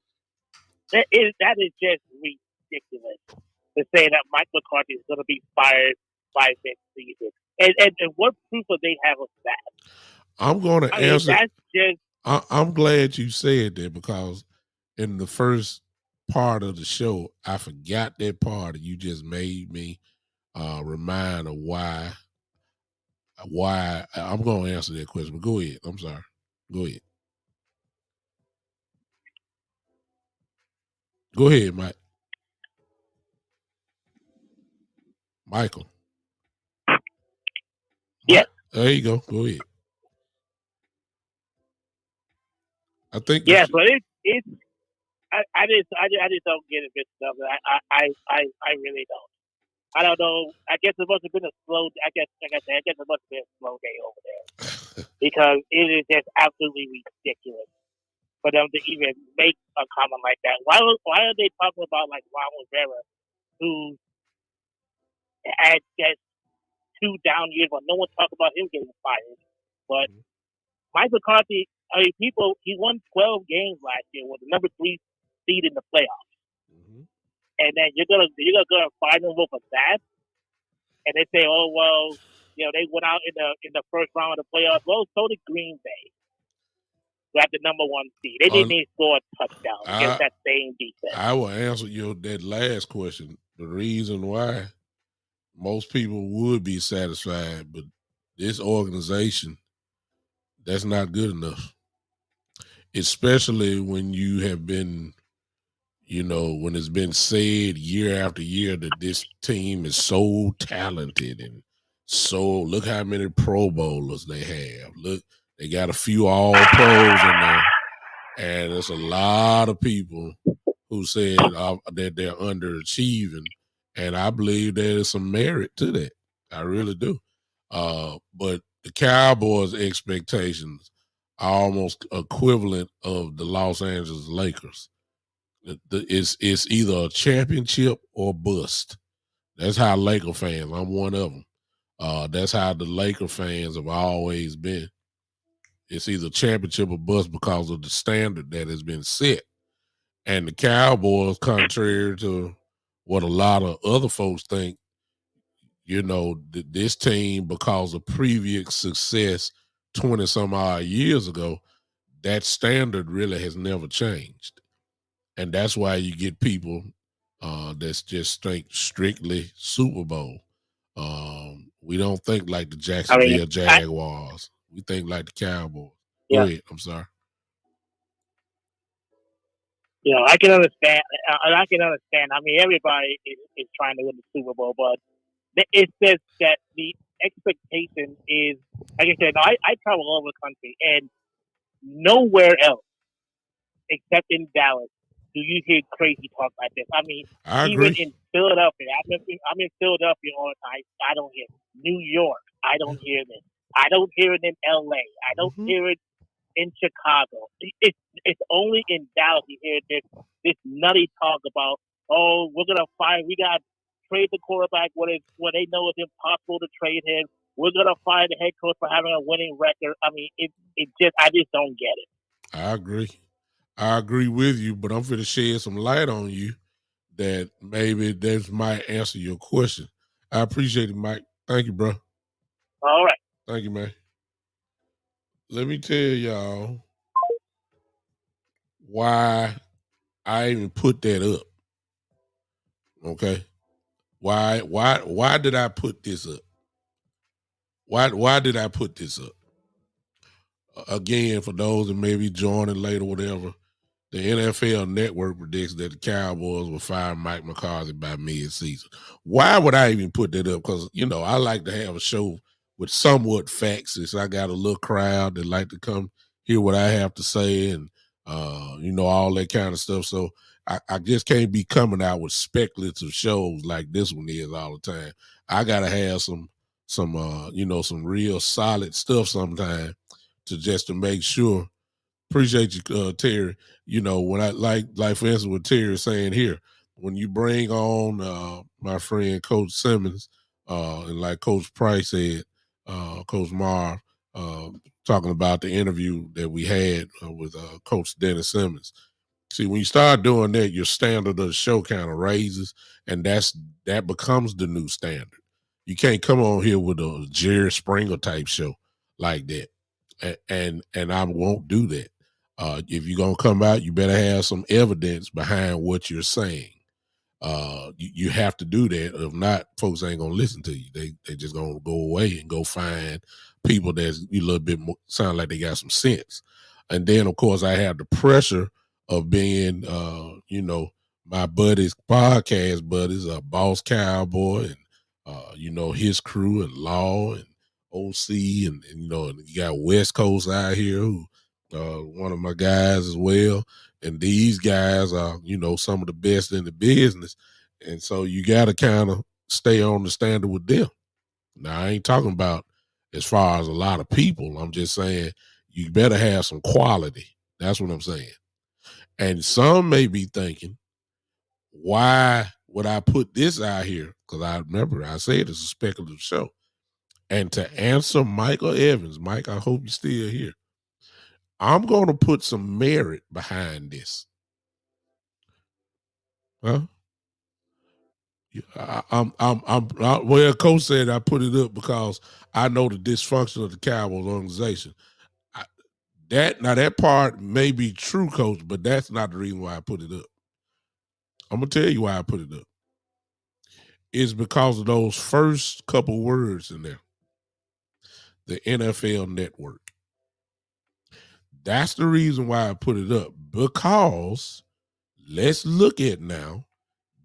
that is just ridiculous to say that Mike McCarthy is going to be fired by next season. And what proof do they have of that? I'm going to answer. That's just. I'm glad you said that because in the first part of the show, I forgot that part, and you just made me remind of why. I'm going to answer that question. But go ahead. I'm sorry. Go ahead. Go ahead, Mike. Michael. Yeah. There you go. Go ahead. I think. Yeah, but it's. I just don't get it, Mr. Dublin. I really don't. I don't know. I guess it must have been a slow. I guess, like I said, I guess it must have been a slow day over there because it is just absolutely ridiculous for them to even make a comment like that. Why are they talking about like Ron Rivera, who had just 2 down years, but no one talked about him getting fired? But Mike McCarthy, I mean, he won 12 games last year with the number 3 seed in the playoffs, and then you're gonna find him over that, and they say, oh well, they went out in the first round of the playoffs. Well, so did Green Bay. Got the number 1 seed. They didn't even score a touchdown against that same defense. I will answer that last question. The reason why most people would be satisfied, but this organization, that's not good enough. Especially when you have been, when it's been said year after year that this team is so talented and so look how many Pro Bowlers they have. Look, they got a few All Pros in there. And there's a lot of people who said that they're underachieving. And I believe there's some merit to that. I really do. But the Cowboys' expectations are almost equivalent of the Los Angeles Lakers. It's either a championship or bust. That's how Laker fans, I'm one of them. That's how the Laker fans have always been. It's either championship or bust because of the standard that has been set. And the Cowboys, contrary to what a lot of other folks think, this team, because of previous success 20 some odd years ago, that standard really has never changed. And that's why you get people that's just think strictly Super Bowl. We don't think like the Jacksonville Jaguars. We think like the Cowboys. Go ahead. I'm sorry. I can understand. I mean, everybody is trying to win the Super Bowl, but it says that the expectation is, like I said, I travel all over the country, and nowhere else except in Dallas do you hear crazy talk like this. I mean, even in Philadelphia, I'm in Philadelphia all the time. I don't hear it. New York, I don't hear this. I don't hear it in LA. I don't hear it in Chicago. It's only in Dallas you hear this nutty talk about, oh, we got to trade the quarterback when they know it's impossible to trade him. We're gonna fire the head coach for having a winning record. I mean, I just don't get it. I agree with you, but I'm going to shed some light on you that maybe that might answer your question. I appreciate it, Mike. Thank you, bro. All right. Thank you, man. Let me tell y'all why I even put that up. Okay? Why did I put this up? Why did I put this up? Again, for those that may be joining late or whatever, the NFL Network predicts that the Cowboys will fire Mike McCarthy by mid-season. Why would I even put that up? Because, I like to have a show with somewhat facts. Since I got a little crowd that like to come hear what I have to say and, all that kind of stuff. So I just can't be coming out with speculative shows like this one is all the time. I got to have some real solid stuff sometime to make sure. Appreciate you, Terry. When I like for instance, what Terry is saying here, when you bring on my friend Coach Simmons, and like Coach Price said, Coach Marv, talking about the interview that we had with Coach Dennis Simmons. See, when you start doing that, your standard of the show kind of raises, and that becomes the new standard. You can't come on here with a Jerry Springer type show like that, and I won't do that. If you're gonna come out, you better have some evidence behind what you're saying. You have to do that. If not, folks ain't gonna listen to you. They just gonna go away and go find people that's a little bit more sound like they got some sense. And then of course I have the pressure of being my buddies, podcast buddies, Boss Cowboy and his crew and Law and OC and you got West Coast out here who one of my guys as well. And these guys are, some of the best in the business. And so you got to kind of stay on the standard with them. Now, I ain't talking about as far as a lot of people. I'm just saying you better have some quality. That's what I'm saying. And some may be thinking, why would I put this out here? Because I remember I said it's a speculative show. And to answer Michael Evans, Mike, I hope you're still here. I'm going to put some merit behind this. Huh? Well, Coach said I put it up because I know the dysfunction of the Cowboys organization. That part may be true, Coach, but that's not the reason why I put it up. I'm gonna tell you why I put it up. It's because of those first couple words in there. The NFL Network. That's the reason why I put it up. Because let's look at now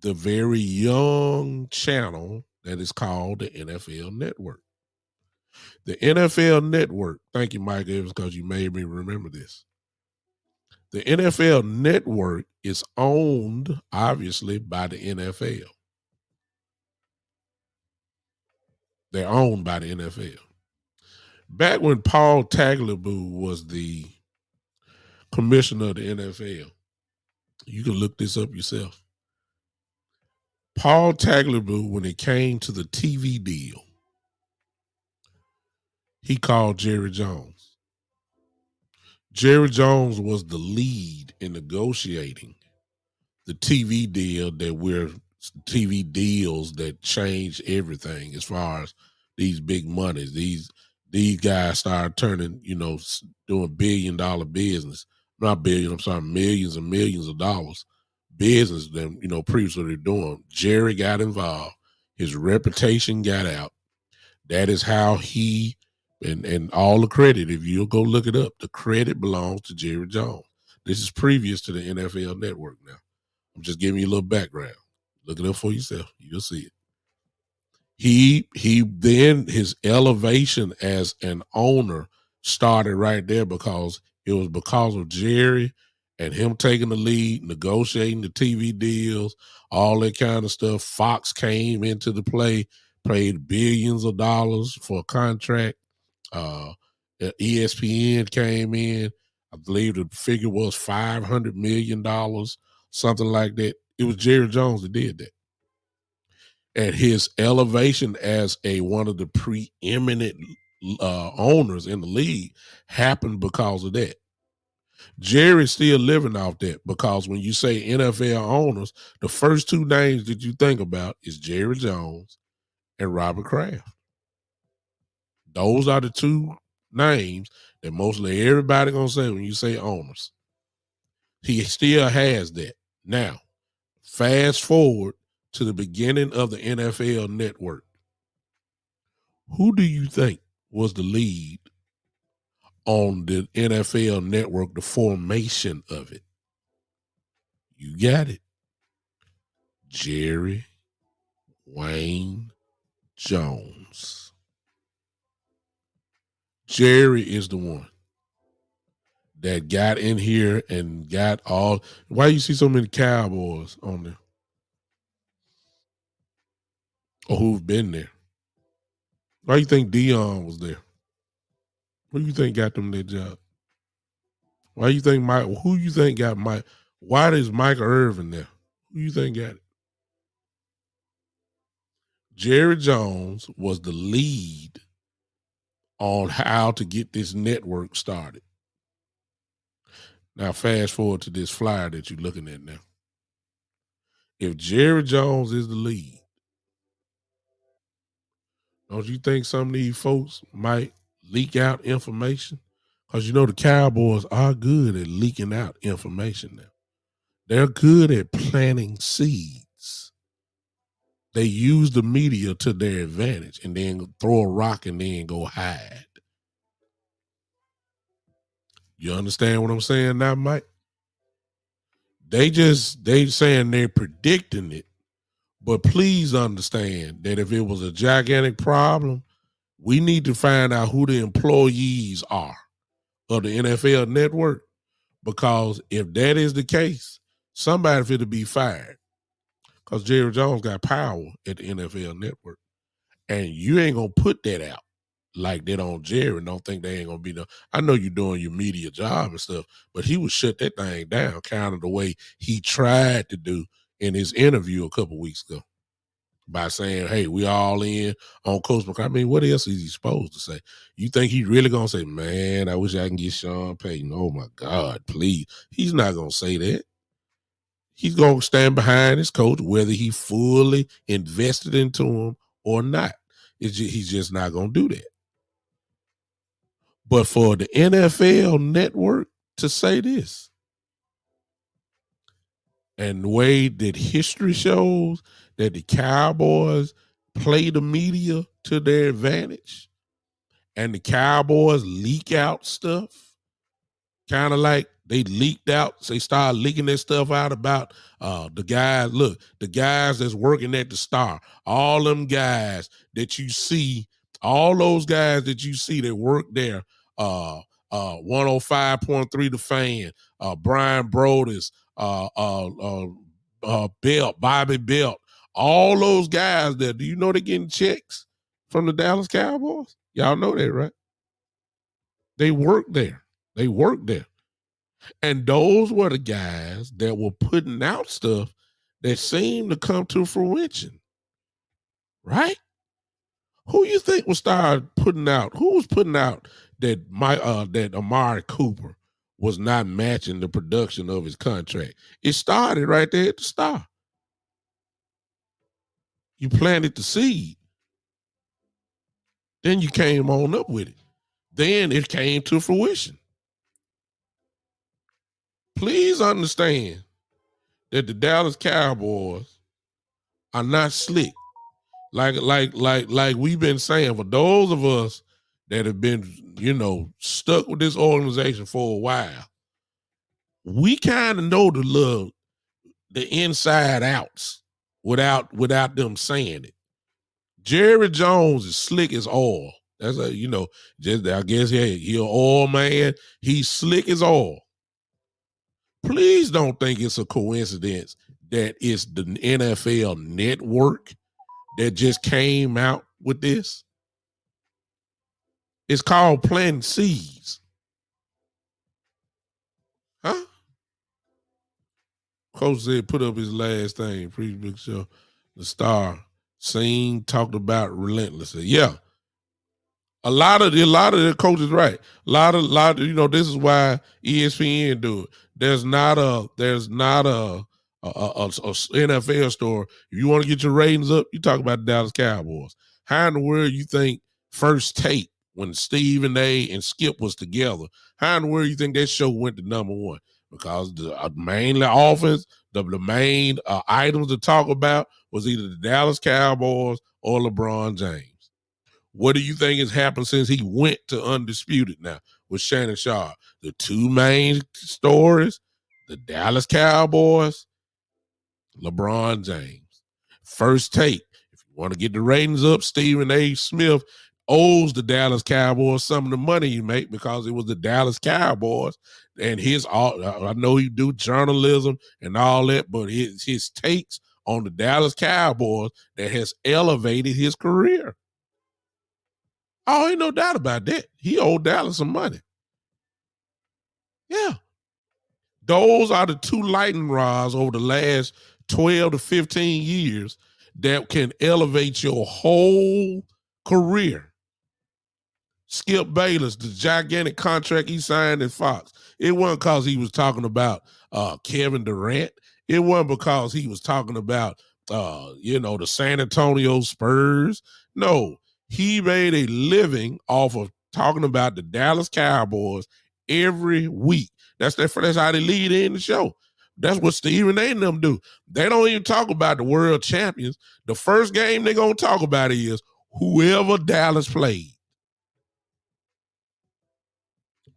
the very young channel that is called the NFL Network. The NFL Network, thank you, Mike Evans, because you made me remember this. The NFL Network is owned, obviously, by the NFL. They're owned by the NFL. Back when Paul Tagliabue was the commissioner of the NFL, you can look this up yourself. Paul Tagliabue, when it came to the TV deal, he called Jerry Jones. Jerry Jones was the lead in negotiating the TV deal TV deals that changed everything as far as these big monies. These guys started turning, doing $1 billion business. Not billion, I'm sorry, millions and millions of dollars business than, previously they're doing. Jerry got involved. His reputation got out. That is how he, and all the credit, if you'll go look it up, the credit belongs to Jerry Jones. This is previous to the NFL Network now. I'm just giving you a little background. Look it up for yourself. You'll see it. He then his elevation as an owner started right there because it was because of Jerry and him taking the lead, negotiating the TV deals, all that kind of stuff. Fox came into the play, paid billions of dollars for a contract. ESPN came in. I believe the figure was $500 million, something like that. It was Jerry Jones that did that. And his elevation as one of the preeminent owners in the league happened because of that. Jerry's still living off that because when you say NFL owners, the first two names that you think about is Jerry Jones and Robert Kraft. Those are the two names that mostly everybody gonna say when you say owners. He still has that. Now, fast forward to the beginning of the NFL Network. Who do you think was the lead on the NFL Network, the formation of it? You got it. Jerry Wayne Jones. Jerry is the one that got in here and got all. Why you see so many Cowboys on there? Or who've been there? Why you think Dion was there? Who you think got them that job? Why you think Mike? Who you think got Mike? Why is Michael Irvin there? Who you think got it? Jerry Jones was the lead on how to get this network started. Now, fast forward to this flyer that you're looking at now. If Jerry Jones is the lead, don't you think some of these folks might leak out information? Because the Cowboys are good at leaking out information now. They're good at planting seeds. They use the media to their advantage and then throw a rock and then go hide. You understand what I'm saying now, Mike? They saying they're predicting it, but please understand that if it was a gigantic problem, we need to find out who the employees are of the NFL Network, because if that is the case, somebody fit to be fired. Because Jerry Jones got power at the NFL Network. And you ain't going to put that out like that on Jerry. Don't think they ain't going to be no. I know you're doing your media job and stuff, but he would shut that thing down kind of the way he tried to do in his interview a couple weeks ago by saying, hey, we all in on Coach McCarthy. I mean, what else is he supposed to say? You think he really going to say, man, I wish I can get Sean Payton. Oh, my God, please. He's not going to say that. He's going to stand behind his coach, whether he fully invested into him or not. He's just not going to do that. But for the NFL Network to say this, and the way that history shows that the Cowboys play the media to their advantage, and the Cowboys leak out stuff, kind of like they leaked out, they started leaking that stuff out about the guys. Look, the guys that's working at the Star, all them guys that you see, all those guys that you see that work there, 105.3 The Fan, Brian Brodus, Belt, Bobby Belt, all those guys there. Do you know they're getting checks from the Dallas Cowboys? Y'all know that, right? They work there. They work there. And those were the guys that were putting out stuff that seemed to come to fruition. Right? Who you think will start putting out? Who was putting out that that Amari Cooper was not matching the production of his contract? It started right there at the Star. You planted the seed. Then you came on up with it. Then it came to fruition. Please understand that the Dallas Cowboys are not slick. Like we've been saying, for those of us that have been, stuck with this organization for a while, we kind of know the inside outs without them saying it. Jerry Jones is slick as oil. That's I guess he an oil man. He's slick as oil. Please don't think it's a coincidence that it's the NFL Network that just came out with this. It's called planting seeds. Huh? Coach said put up his last thing, pretty big show. The Star seen, talked about relentlessly. Yeah. A lot of the coaches right. A lot of this is why ESPN do it. There's not a NFL store. If you want to get your ratings up, you talk about the Dallas Cowboys. How in the world you think First Take, when Stephen A and Skip was together, how in the world you think that show went to number one? Because the mainly offense, the main items to talk about was either the Dallas Cowboys or LeBron James. What do you think has happened since he went to Undisputed now with Shannon Sharp? The two main stories, the Dallas Cowboys, LeBron James. First Take. If you want to get the ratings up, Stephen A. Smith owes the Dallas Cowboys some of the money he made because it was the Dallas Cowboys and I know he do journalism and all that, but his takes on the Dallas Cowboys that has elevated his career. Oh, ain't no doubt about that. He owed Dallas some money. Yeah. Those are the two lightning rods over the last 12 to 15 years that can elevate your whole career. Skip Bayless, the gigantic contract he signed at Fox. It wasn't because he was talking about Kevin Durant. It wasn't because he was talking about, the San Antonio Spurs. No, he made a living off of talking about the Dallas Cowboys every week. That's how they lead in the show. That's what Stephen A and them do. They don't even talk about the world champions. The first game they're going to talk about is whoever Dallas played.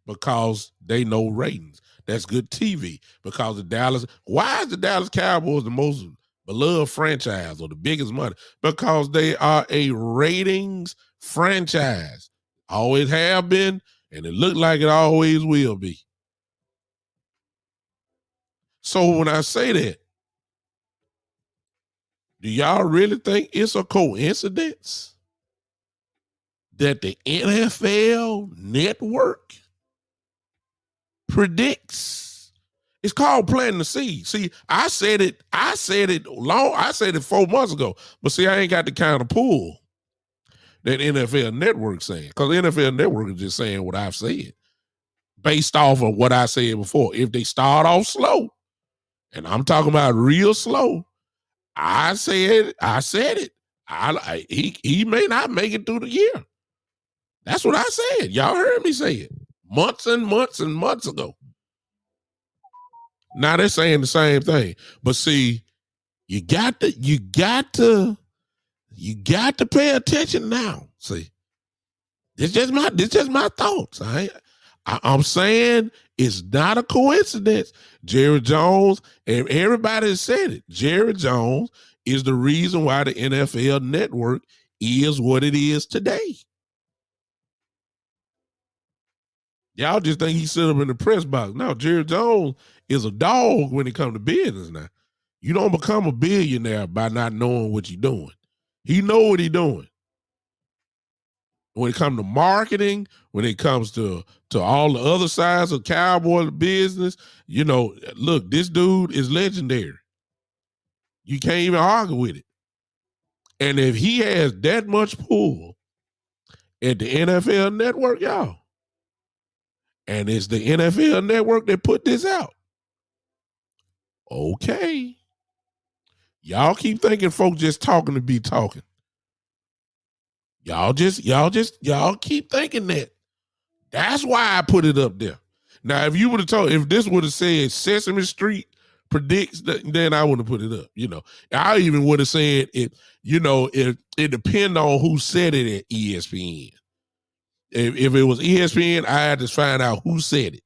Because they know ratings. That's good TV. Because why is the Dallas Cowboys the most beloved franchise or the biggest money? Because they are a ratings franchise. Always have been, and it looked like it always will be. So when I say that, Do y'all really think it's a coincidence that the NFL Network predicts? It's called planting the seed. See, I said it 4 months ago, but see, I ain't got the kind of pull that NFL Network saying, because NFL Network is just saying what I've said based off of what I said before. If they start off slow, and I'm talking about real slow, I said it. He may not make it through the year. That's what I said. Y'all heard me say it months and months and months ago. Now they're saying the same thing, but see, you got to pay attention now. See, this just my thoughts. I'm saying it's not a coincidence. Jerry Jones, and everybody has said it. Jerry Jones is the reason why the NFL Network is what it is today. Y'all just think he sit up in the press box. No, Jerry Jones is a dog when it comes to business now. You don't become a billionaire by not knowing what you're doing. He know what he's doing. When it comes to marketing, when it comes to all the other sides of cowboy business, look, this dude is legendary. You can't even argue with it. And if he has that much pull at the NFL Network, y'all, and it's the NFL Network that put this out, okay. Y'all keep thinking folks just talking to be talking. Y'all keep thinking that. That's why I put it up there. Now, if you would have told, if this would have said Sesame Street predicts, then I would have put it up. I even would have said it. If it depends on who said it at ESPN. If it was ESPN, I had to find out who said it,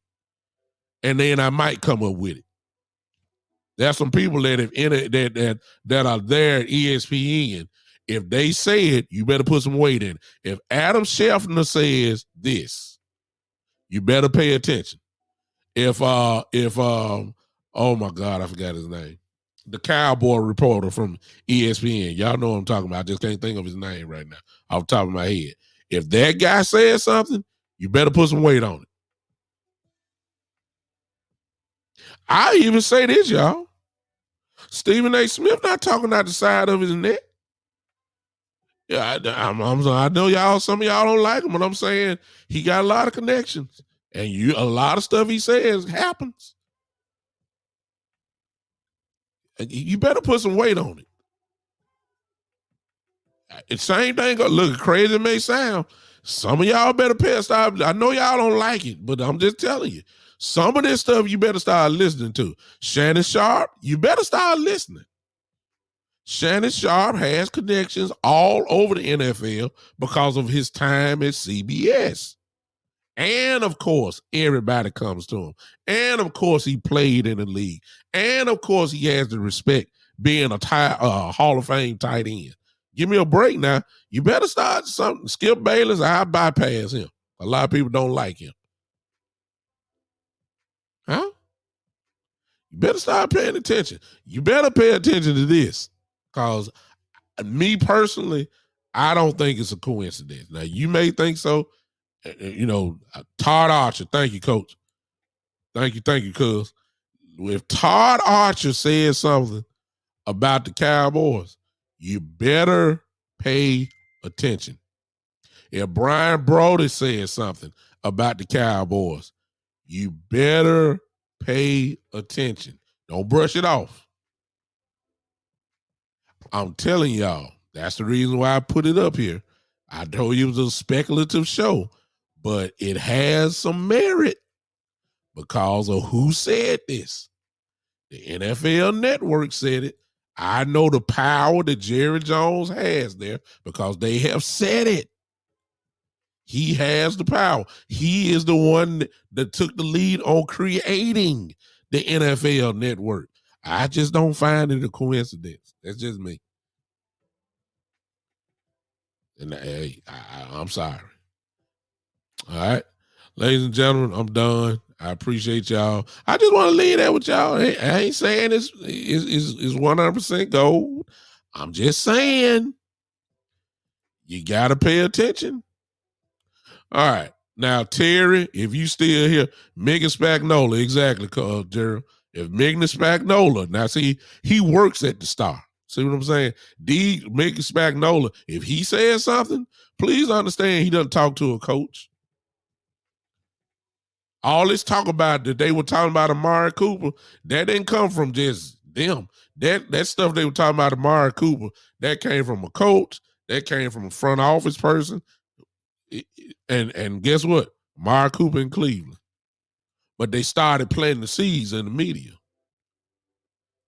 and then I might come up with it. There's some people that that are there at ESPN. If they say it, you better put some weight in it. If Adam Schefter says this, you better pay attention. If oh my God, I forgot his name. The cowboy reporter from ESPN. Y'all know what I'm talking about. I just can't think of his name right now off the top of my head. If that guy says something, you better put some weight on it. I even say this, y'all. Stephen A. Smith not talking out the side of his neck. Yeah, I know y'all. Some of y'all don't like him, but I'm saying he got a lot of connections, and a lot of stuff he says happens. And you better put some weight on it. It's same thing. Look, crazy it may sound. Some of y'all better pay attention. I know y'all don't like it, but I'm just telling you. Some of this stuff you better start listening to. Shannon Sharp, you better start listening. Shannon Sharp has connections all over the NFL because of his time at CBS. And, of course, everybody comes to him. And, of course, he played in the league. And, of course, he has the respect being a Hall of Fame tight end. Give me a break now. You better start something. Skip Bayless, I bypass him. A lot of people don't like him. Huh? You better start paying attention. You better pay attention to this. Because me personally, I don't think it's a coincidence. Now, you may think so. Todd Archer. Thank you, Coach. Thank you, cuz. If Todd Archer says something about the Cowboys, you better pay attention. If Brian Brody says something about the Cowboys, you better pay attention. Don't brush it off. I'm telling y'all, that's the reason why I put it up here. I told you it was a speculative show, but it has some merit because of who said this. The NFL Network said it. I know the power that Jerry Jones has there because they have said it. He has the power. He is the one that took the lead on creating the NFL Network. I just don't find it a coincidence. That's just me. And hey, I'm sorry. All right. Ladies and gentlemen, I'm done. I appreciate y'all. I just want to leave that with y'all. I ain't saying it's 100% gold. I'm just saying. You got to pay attention. All right. Now, Terry, if you still here, Megan Spagnola, exactly, Gerald. If Megan Spagnola, now see, he works at the Star. See what I'm saying? Megan Spagnola, if he says something, please understand he doesn't talk to a coach. All this talk about that they were talking about Amari Cooper, that didn't come from just them. That stuff they were talking about Amari Cooper, that came from a coach, that came from a front office person. And guess what? Amari Cooper in Cleveland. But they started planting the seeds in the media.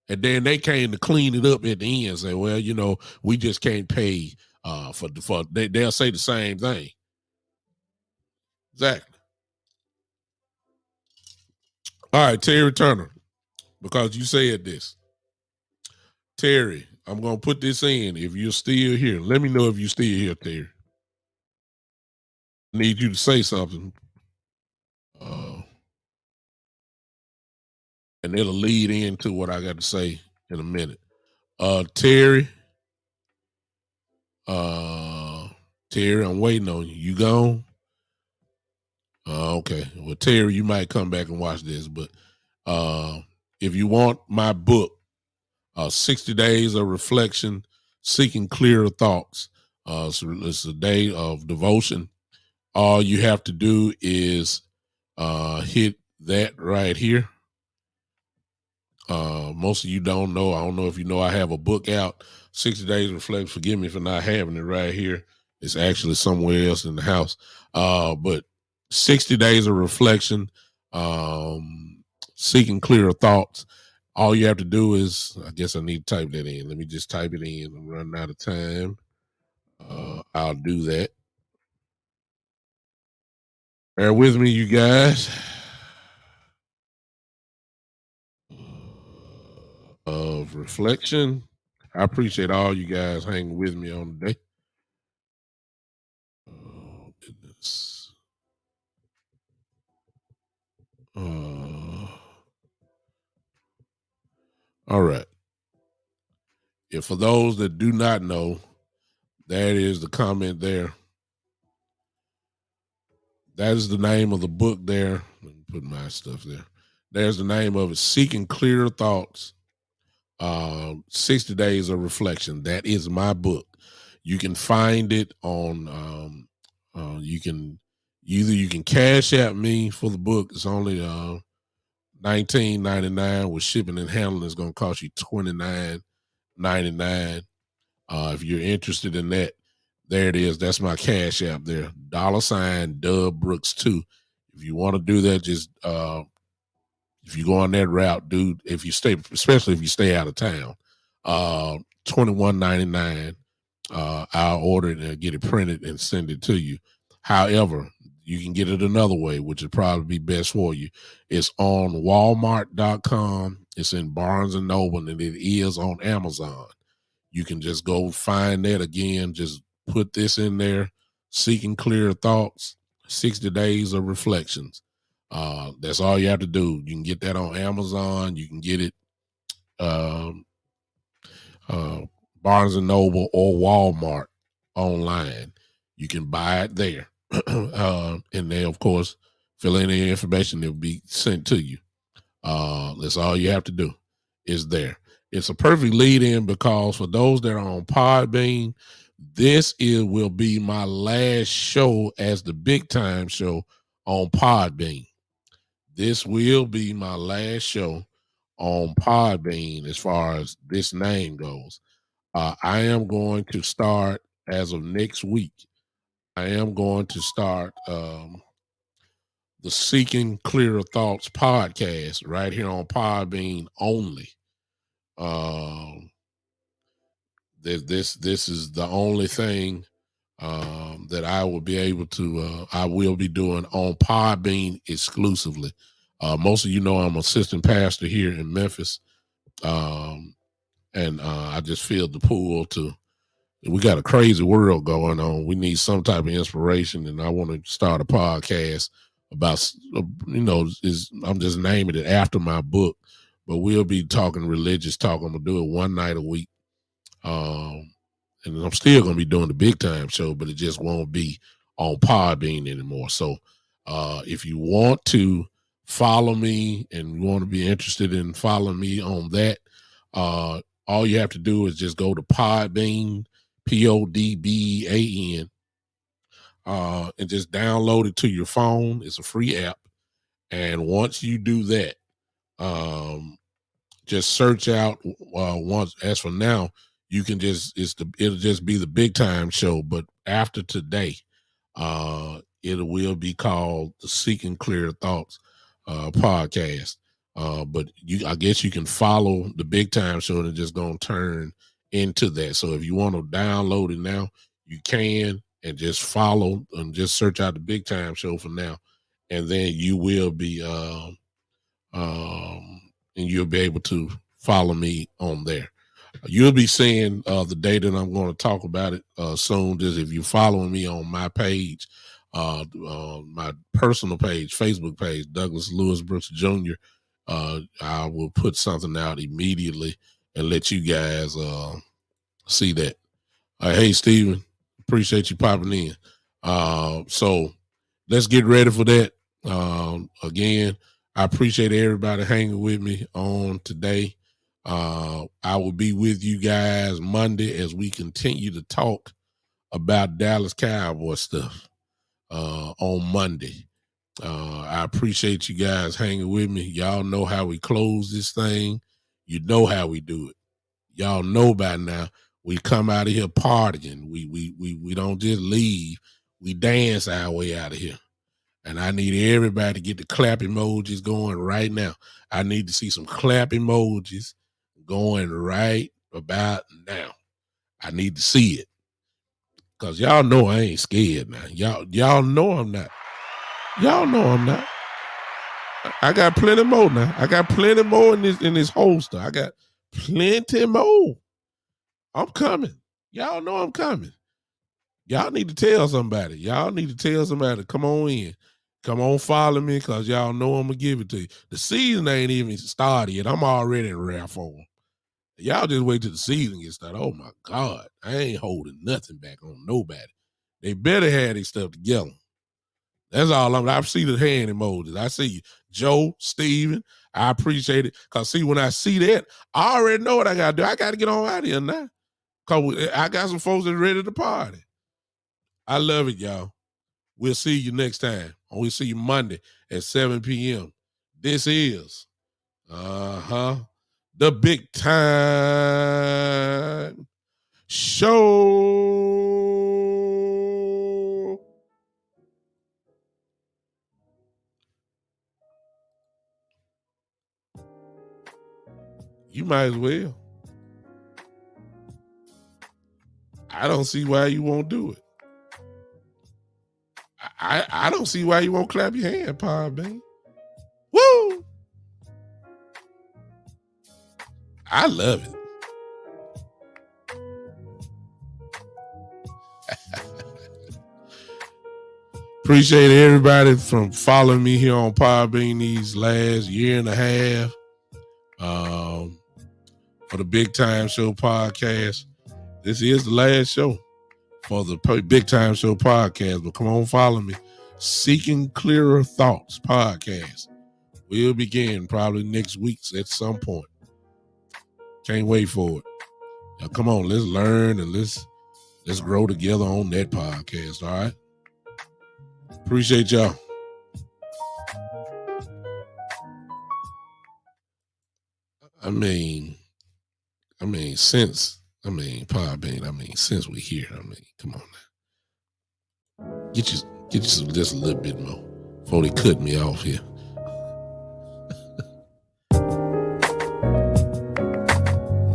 And then they came to clean it up at the end and say, well, you know, we just can't pay they'll say the same thing. Exactly. All right, Terry Turner, because you said this. Terry, I'm going to put this in. If you're still here, let me know if you're still here, Terry. I need you to say something. And it'll lead into what I got to say in a minute. Terry, Terry, I'm waiting on you. You gone? Okay. Well, Terry, you might come back and watch this, but if you want my book, 60 Days of Reflection, Seeking Clearer Thoughts, so it's a day of devotion. All you have to do is hit that right here. Most of you don't know. I don't know if you know I have a book out, 60 Days of Reflection. Forgive me for not having it right here. It's actually somewhere else in the house. But 60 Days of Reflection, Seeking Clearer Thoughts. All you have to do is, I guess I need to type that in. Let me just type it in. I'm running out of time. I'll do that. Bear with me, you guys. Of reflection. I appreciate all you guys hanging with me on the day. Oh, goodness. All right. If for those that do not know, that is the comment there. That is the name of the book there. Let me put my stuff there. There's the name of it, Seeking Clearer Thoughts, 60 Days of Reflection. That is my book. You can find it on, you can cash out me for the book. It's only $19.99 with shipping and handling. It's going to cost you $29.99. If you're interested in that, there it is. That's my cash app there. $ Dub Brooks 2. If you want to do that, just if you go on that route, dude, if you stay, especially if you stay out of town, $21.99. I'll order it and get it printed and send it to you. However, you can get it another way, which would probably be best for you. It's on Walmart.com. It's in Barnes & Noble, and it is on Amazon. You can just go find that again. Just put this in there, Seeking Clearer Thoughts, 60 Days of Reflections. That's all you have to do. You can get that on Amazon. You can get it Barnes & Noble or Walmart online. You can buy it there. And they, of course, fill in any information. It'll be sent to you. That's all you have to do is there. It's a perfect lead in because for those that are on Podbean, will be my last show as the big time show on Podbean. This will be my last show on Podbean as far as this name goes. I am going to start as of next week. I am going to start the Seeking Clearer Thoughts podcast right here on Podbean only. This is the only thing that I will be able to. I will be doing on Podbean exclusively. Most of you know I'm assistant pastor here in Memphis, and I just feel the pull to. We got a crazy world going on. We need some type of inspiration, and I want to start a podcast about, I'm just naming it after my book, but we'll be talking religious talk. I'm gonna do it one night a week. And I'm still going to be doing the Big Time Show, but it just won't be on Podbean anymore. So if you want to follow me and you want to be interested in following me on that, all you have to do is just go to Podbean, Podbean, and just download it to your phone. It's a free app. And once you do that, just search out once. As for now, you can it'll just be the Big Time Show. But after today, it will be called the Seeking Clear Thoughts podcast. But I guess you can follow the Big Time Show and it's just gonna turn into that. So if you want to download it now, you can, and just follow and just search out the Big Time Show for now, and then you will be and you'll be able to follow me on there. You'll be seeing the day that I'm going to talk about it soon. Just if you're following me on my page, my personal page, Facebook page, Douglas Lewis Brooks Jr., I will put something out immediately and let you guys see that. Hey, Steven, appreciate you popping in. So let's get ready for that. Again, I appreciate everybody hanging with me on today. I will be with you guys Monday as we continue to talk about Dallas Cowboy stuff on Monday. I appreciate you guys hanging with me. Y'all know how we close this thing. You know how we do it. Y'all know by now. We come out of here partying. We don't just leave. We dance our way out of here. And I need everybody to get the clap emojis going right now. I need to see some clap emojis going right about now. I need to see it. Because y'all know I ain't scared now. Y'all know I'm not. Y'all know I'm not. I got plenty more now. I got plenty more in this holster. I got plenty more. I'm coming. Y'all know I'm coming. Y'all need to tell somebody. Y'all need to tell somebody to come on in. Come on, follow me, because y'all know I'm going to give it to you. The season ain't even started yet. I'm already in rare form. Y'all just wait till the season gets started. Oh, my God. I ain't holding nothing back on nobody. They better have their stuff together. That's all I've seen the hand emojis. I see you. Joe, Steven, I appreciate it. Because, see, when I see that, I already know what I got to do. I got to get on out of here now. Because I got some folks that are ready to party. I love it, y'all. We'll see you next time. We'll see you Monday at 7 p.m. This is the Big Time Show. You might as well. I don't see why you won't do it. I don't see why you won't clap your hand, Podbean. Woo! I love it. Appreciate everybody from following me here on Podbean these last year and a half for the Big Time Show podcast. This is the last show for the Big Time Show podcast, but come on, follow me. Seeking Clearer Thoughts podcast. We'll begin probably next week at some point. Can't wait for it. Now, come on, let's learn and let's grow together on that podcast, all right? Appreciate y'all. Since we're here, come on now. Get you just a little bit more before they cut me off here.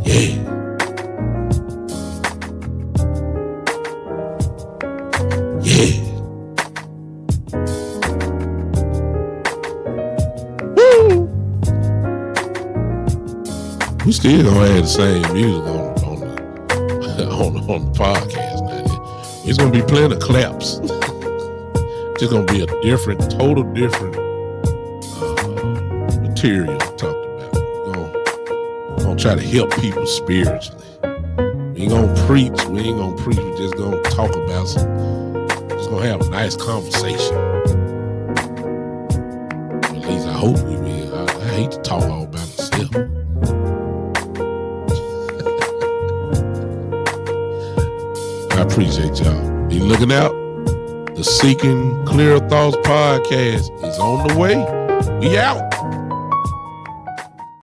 Yeah. Yeah. Woo! We still gonna have the same music on the podcast now. It's gonna be plenty of claps. Just gonna be a total different material talked about. We're gonna try to help people spiritually. We're We ain't gonna preach. We ain't gonna preach. We're just gonna talk about just gonna have a nice conversation. At least I hope we will. I hate to talk all about myself. I appreciate y'all. Be looking out. The Seeking Clear Thoughts podcast is on the way. We out.